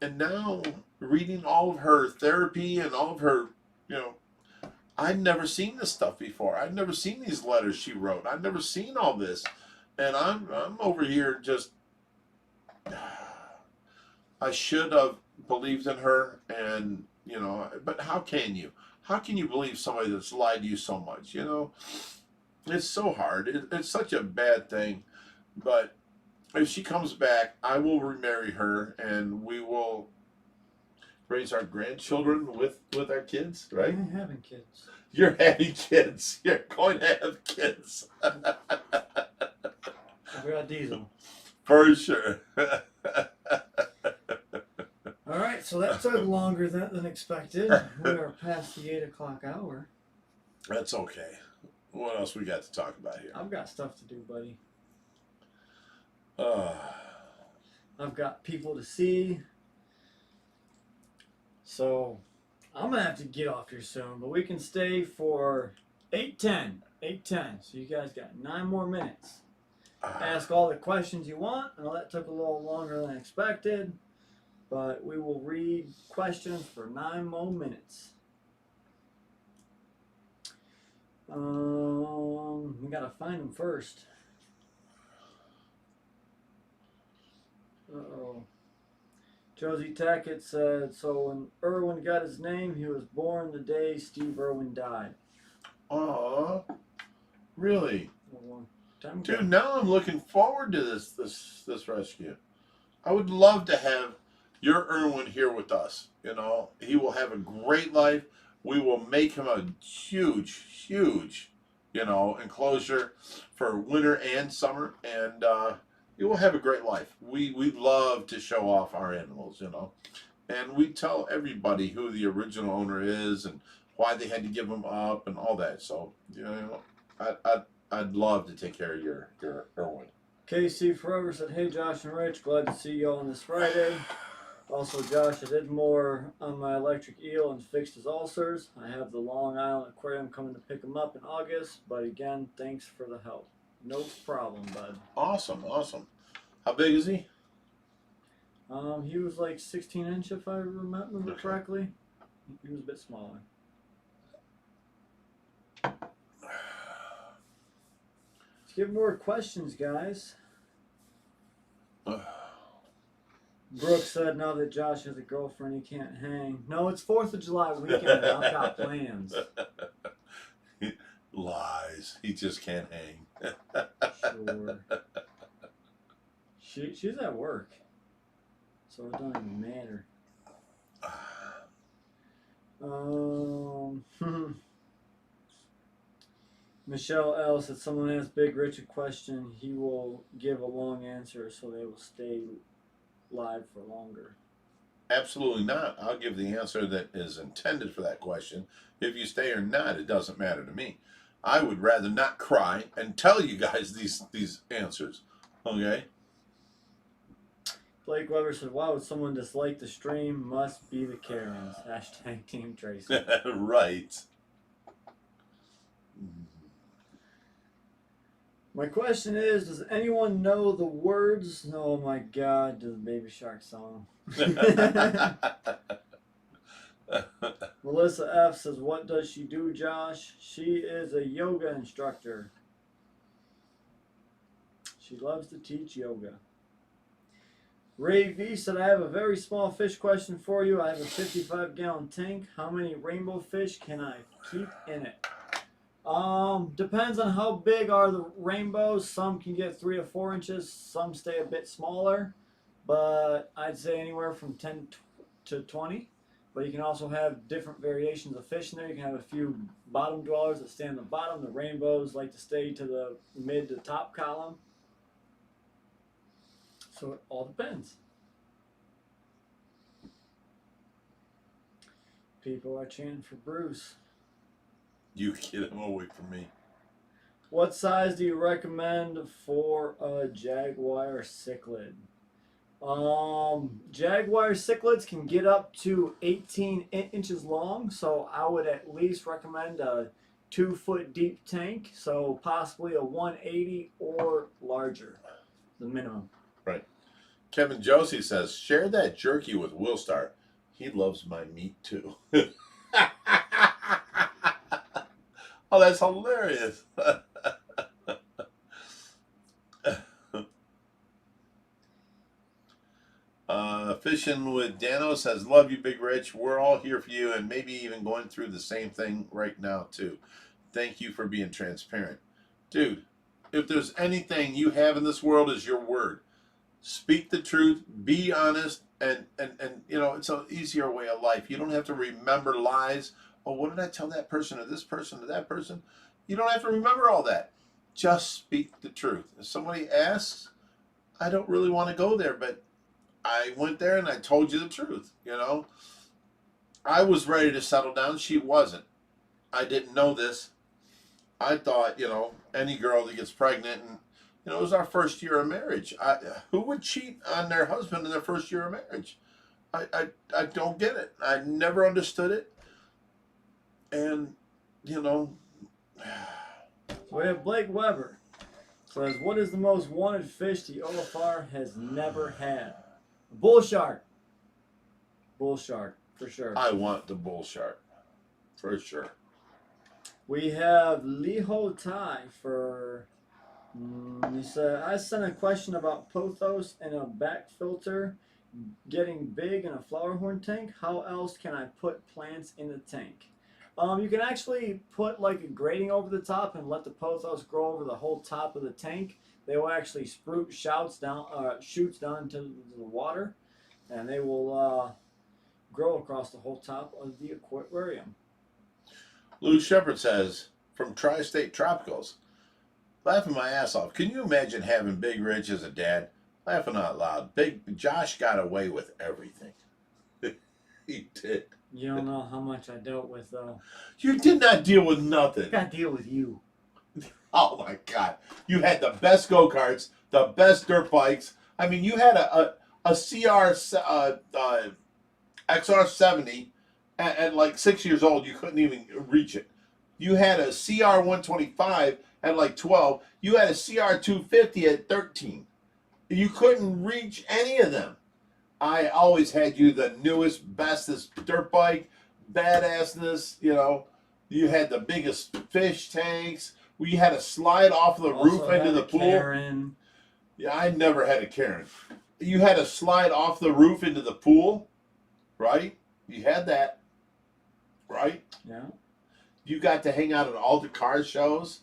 And now reading all of her therapy and all of her, you know, I'd never seen this stuff before. I'd never seen these letters she wrote. I'd never seen all this. And I'm over here just, I should have believed in her, and you know, but how can you? How can you believe somebody that's lied to you so much? You know, it's so hard. It's such a bad thing. But if she comes back, I will remarry her, and we will raise our grandchildren with our kids, right? I'm having kids. You're having kids. You're going to have kids. We got diesel. For sure. All right, so that took longer than expected. We are past the 8 o'clock hour. That's okay. What else we got to talk about here? I've got stuff to do, buddy. Uh, I've got people to see. So I'm going to have to get off here soon, but we can stay for 8:10. 8:10. So you guys got 9 more minutes. Ask all the questions you want. I know that took a little longer than expected, but we will read questions for 9 more minutes. We gotta find them first. Uh-oh. Josie Tackett said, so when Irwin got his name, he was born the day Steve Irwin died. Aw, really? Time Dude, ago. now I'm looking forward to this rescue. I would love to have your Irwin here with us. You know, he will have a great life. We will make him a huge, you know, enclosure for winter and summer, and he will have a great life. We love to show off our animals, you know, and we tell everybody who the original owner is and why they had to give him up and all that. So, you know, I'd love to take care of your Irwin. KC Forever said, hey Josh and Rich, glad to see you all on this Friday. Also, Josh, I did more on my electric eel and fixed his ulcers. I have the Long Island Aquarium coming to pick him up in August, but again, thanks for the help. No problem, bud. Awesome, awesome. How big is he? He was like 16-inch if I remember correctly. He was a bit smaller. Let's get more questions, guys. Brooke said, now that Josh has a girlfriend, he can't hang. No, it's 4th of July weekend. I've got plans. Lies. He just can't hang. Sure. She's at work, so it don't even matter. Michelle L. said, someone asked Big Rich a question, he will give a long answer so they will stay live for longer. Absolutely not. I'll give the answer that is intended for that question. If you stay or not, it doesn't matter to me. I would rather not cry and tell you guys these answers. Okay? Blake Weber said, why would someone dislike the stream? Must be the Karens. Hashtag Team Tracy. Right. My question is, does anyone know the words? Oh my God, to the Baby Shark song. Melissa F. says, what does she do, Josh? She is a yoga instructor. She loves to teach yoga. Ray V said, I have a very small fish question for you. I have a 55-gallon tank. How many rainbow fish can I keep in it? Depends on how big are the rainbows. Some can get 3 to 4 inches. Some stay a bit smaller. But I'd say anywhere from 10 to 20. But you can also have different variations of fish in there. You can have a few bottom dwellers that stay on the bottom. The rainbows like to stay to the mid to top column. So it all depends. People are chanting for Bruce. You get him away from me. What size do you recommend for a Jaguar cichlid? Jaguar cichlids can get up to 18 inches long, so I would at least recommend a 2-foot deep tank, so possibly a 180 or larger, the minimum. Right. Kevin Josie says, share that jerky with Willstar. He loves my meat too. Oh, that's hilarious. Fishing with Dano says, love you, Big Rich. We're all here for you and maybe even going through the same thing right now, too. Thank you for being transparent. Dude, if there's anything you have in this world is your word. Speak the truth, be honest, and you know, it's an easier way of life. You don't have to remember lies. Oh, what did I tell that person or this person or that person? You don't have to remember all that. Just speak the truth. If somebody asks, I don't really want to go there, but I went there and I told you the truth, you know. I was ready to settle down. She wasn't. I didn't know this. I thought, you know, any girl that gets pregnant, and, you know, it was our first year of marriage. Who would cheat on their husband in their first year of marriage? I don't get it. I never understood it. And, you know. So we have Blake Weber. Says, what is the most wanted fish the OFR has never had? Bull shark. Bull shark, for sure. I want the bull shark, for sure. We have Liho Tai for He said, I sent a question about pothos and a back filter getting big in a flower horn tank. How else can I put plants in the tank? You can actually put like a grating over the top and let the pothos grow over the whole top of the tank. They will actually sprout shoots down into the water, and they will grow across the whole top of the aquarium. Lou Shepard says, from Tri-State Tropicals, laughing my ass off. Can you imagine having Big Rich as a dad? Laughing out loud. Big Josh got away with everything. He did. You don't know how much I dealt with, though. You did not deal with nothing. I got to deal with you. Oh my God! You had the best go-karts, the best dirt bikes. I mean, you had a CR XR70 at like 6 years old. You couldn't even reach it. You had a CR 125 at like 12. You had a CR 250 at 13. You couldn't reach any of them. I always had you the newest, bestest dirt bike, badassness. You know, you had the biggest fish tanks. We had a slide off the roof into the pool. Karen. Yeah, I never had a Karen. You had a slide off the roof into the pool, right? You had that, right? Yeah. You got to hang out at all the car shows.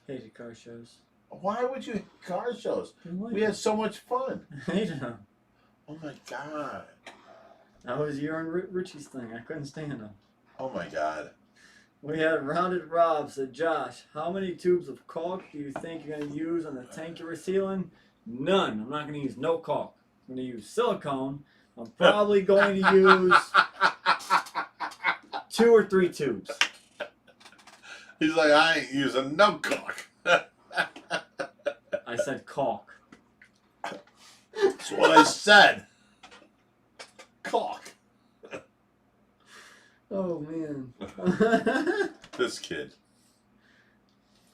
Hated car shows. Why would you hate car shows? Like We had so much fun. I hated them. Oh my God. That was your and Richie's thing. I couldn't stand them. Oh my God. We had Rounded Rob said, Josh, how many tubes of caulk do you think you're going to use on the tank you're resealing? None. I'm not going to use no caulk. I'm going to use silicone. I'm probably going to use 2 or 3 tubes. He's like, I ain't using no caulk. I said caulk. That's what I said. Caulk. Oh, man. This kid.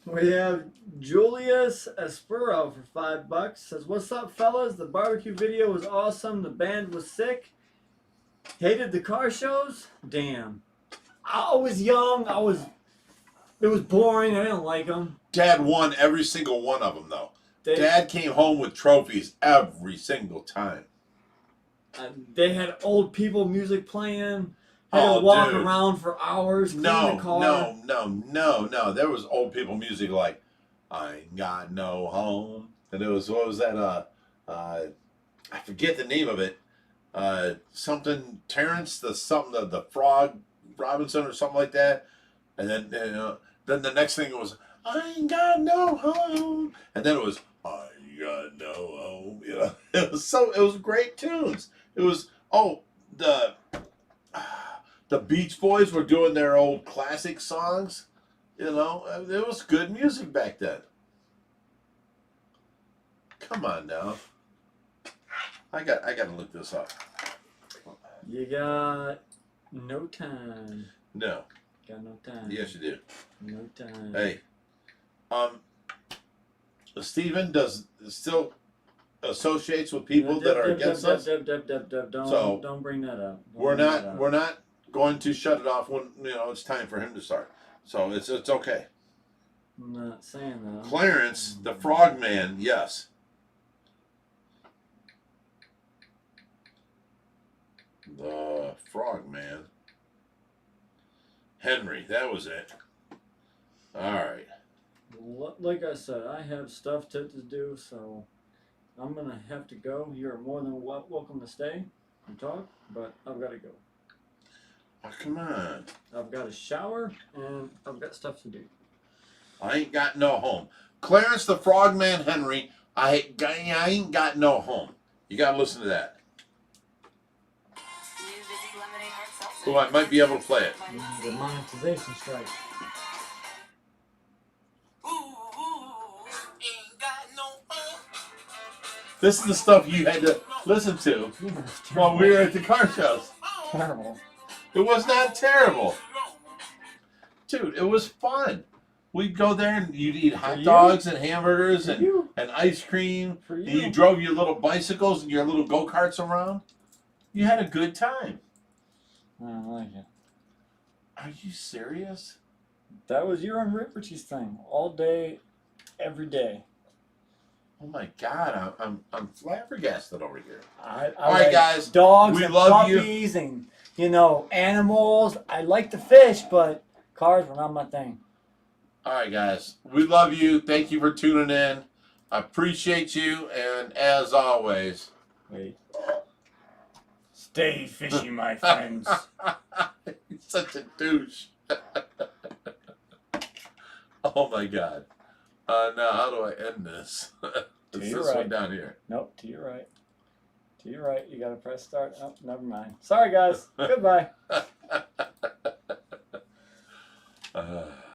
We have Julius Espero for $5. Says, what's up, fellas? The barbecue video was awesome. The band was sick. Hated the car shows? Damn. I was young. It was boring. I didn't like them. Dad won every single one of them, though. They, Dad came home with trophies every single time. They had old people music playing. Had to walk around for hours, clean the car. No. There was old people music like, I ain't got no home. And it was, what was that? I forget the name of it. Something Terrence, the Frog Robinson or something like that. And then, then the next thing was, I ain't got no home. And then it was, I ain't got no home. You know, it was great tunes. It was, the Beach Boys were doing their old classic songs. You know, it was good music back then. Come on now. I got to look this up. You got no time. No. Got no time. Yes, you do. No time. Hey, Steven still associates with people that are against us. Don't bring that up. We're not going to shut it off when it's time for him to start. So it's okay. I'm not saying that. Clarence, the Frogman, yes. The Frogman. Henry, that was it. All right. Like I said, I have stuff to do, so I'm going to have to go. You're more than welcome to stay and talk, but I've got to go. Oh, come on. I've got a shower, and I've got stuff to do. I ain't got no home. Clarence the Frogman Henry, I ain't got no home. You got to listen to that. Oh, I might be able to play it. The monetization strike. This is the stuff you had to listen to while we were at the car shows. Terrible. It was not terrible. Dude, it was fun. We'd go there and you'd eat hot dogs and hamburgers and ice cream. And you drove your little bicycles and your little go-karts around. You had a good time. I don't like it. Are you serious? That was your and Richie's thing. All day, every day. Oh my God, I'm flabbergasted over here. I All right, like guys, dogs we and love you. puppies and animals. I like to fish, but cars were not my thing. All right, guys, we love you. Thank you for tuning in. I appreciate you, and as always, Wait. Stay fishy, my friends. He's such a douche. Oh my God. Now how do I end this? It's this one down here. Nope, to your right. To your right. You gotta press start. Oh, never mind. Sorry, guys. Goodbye.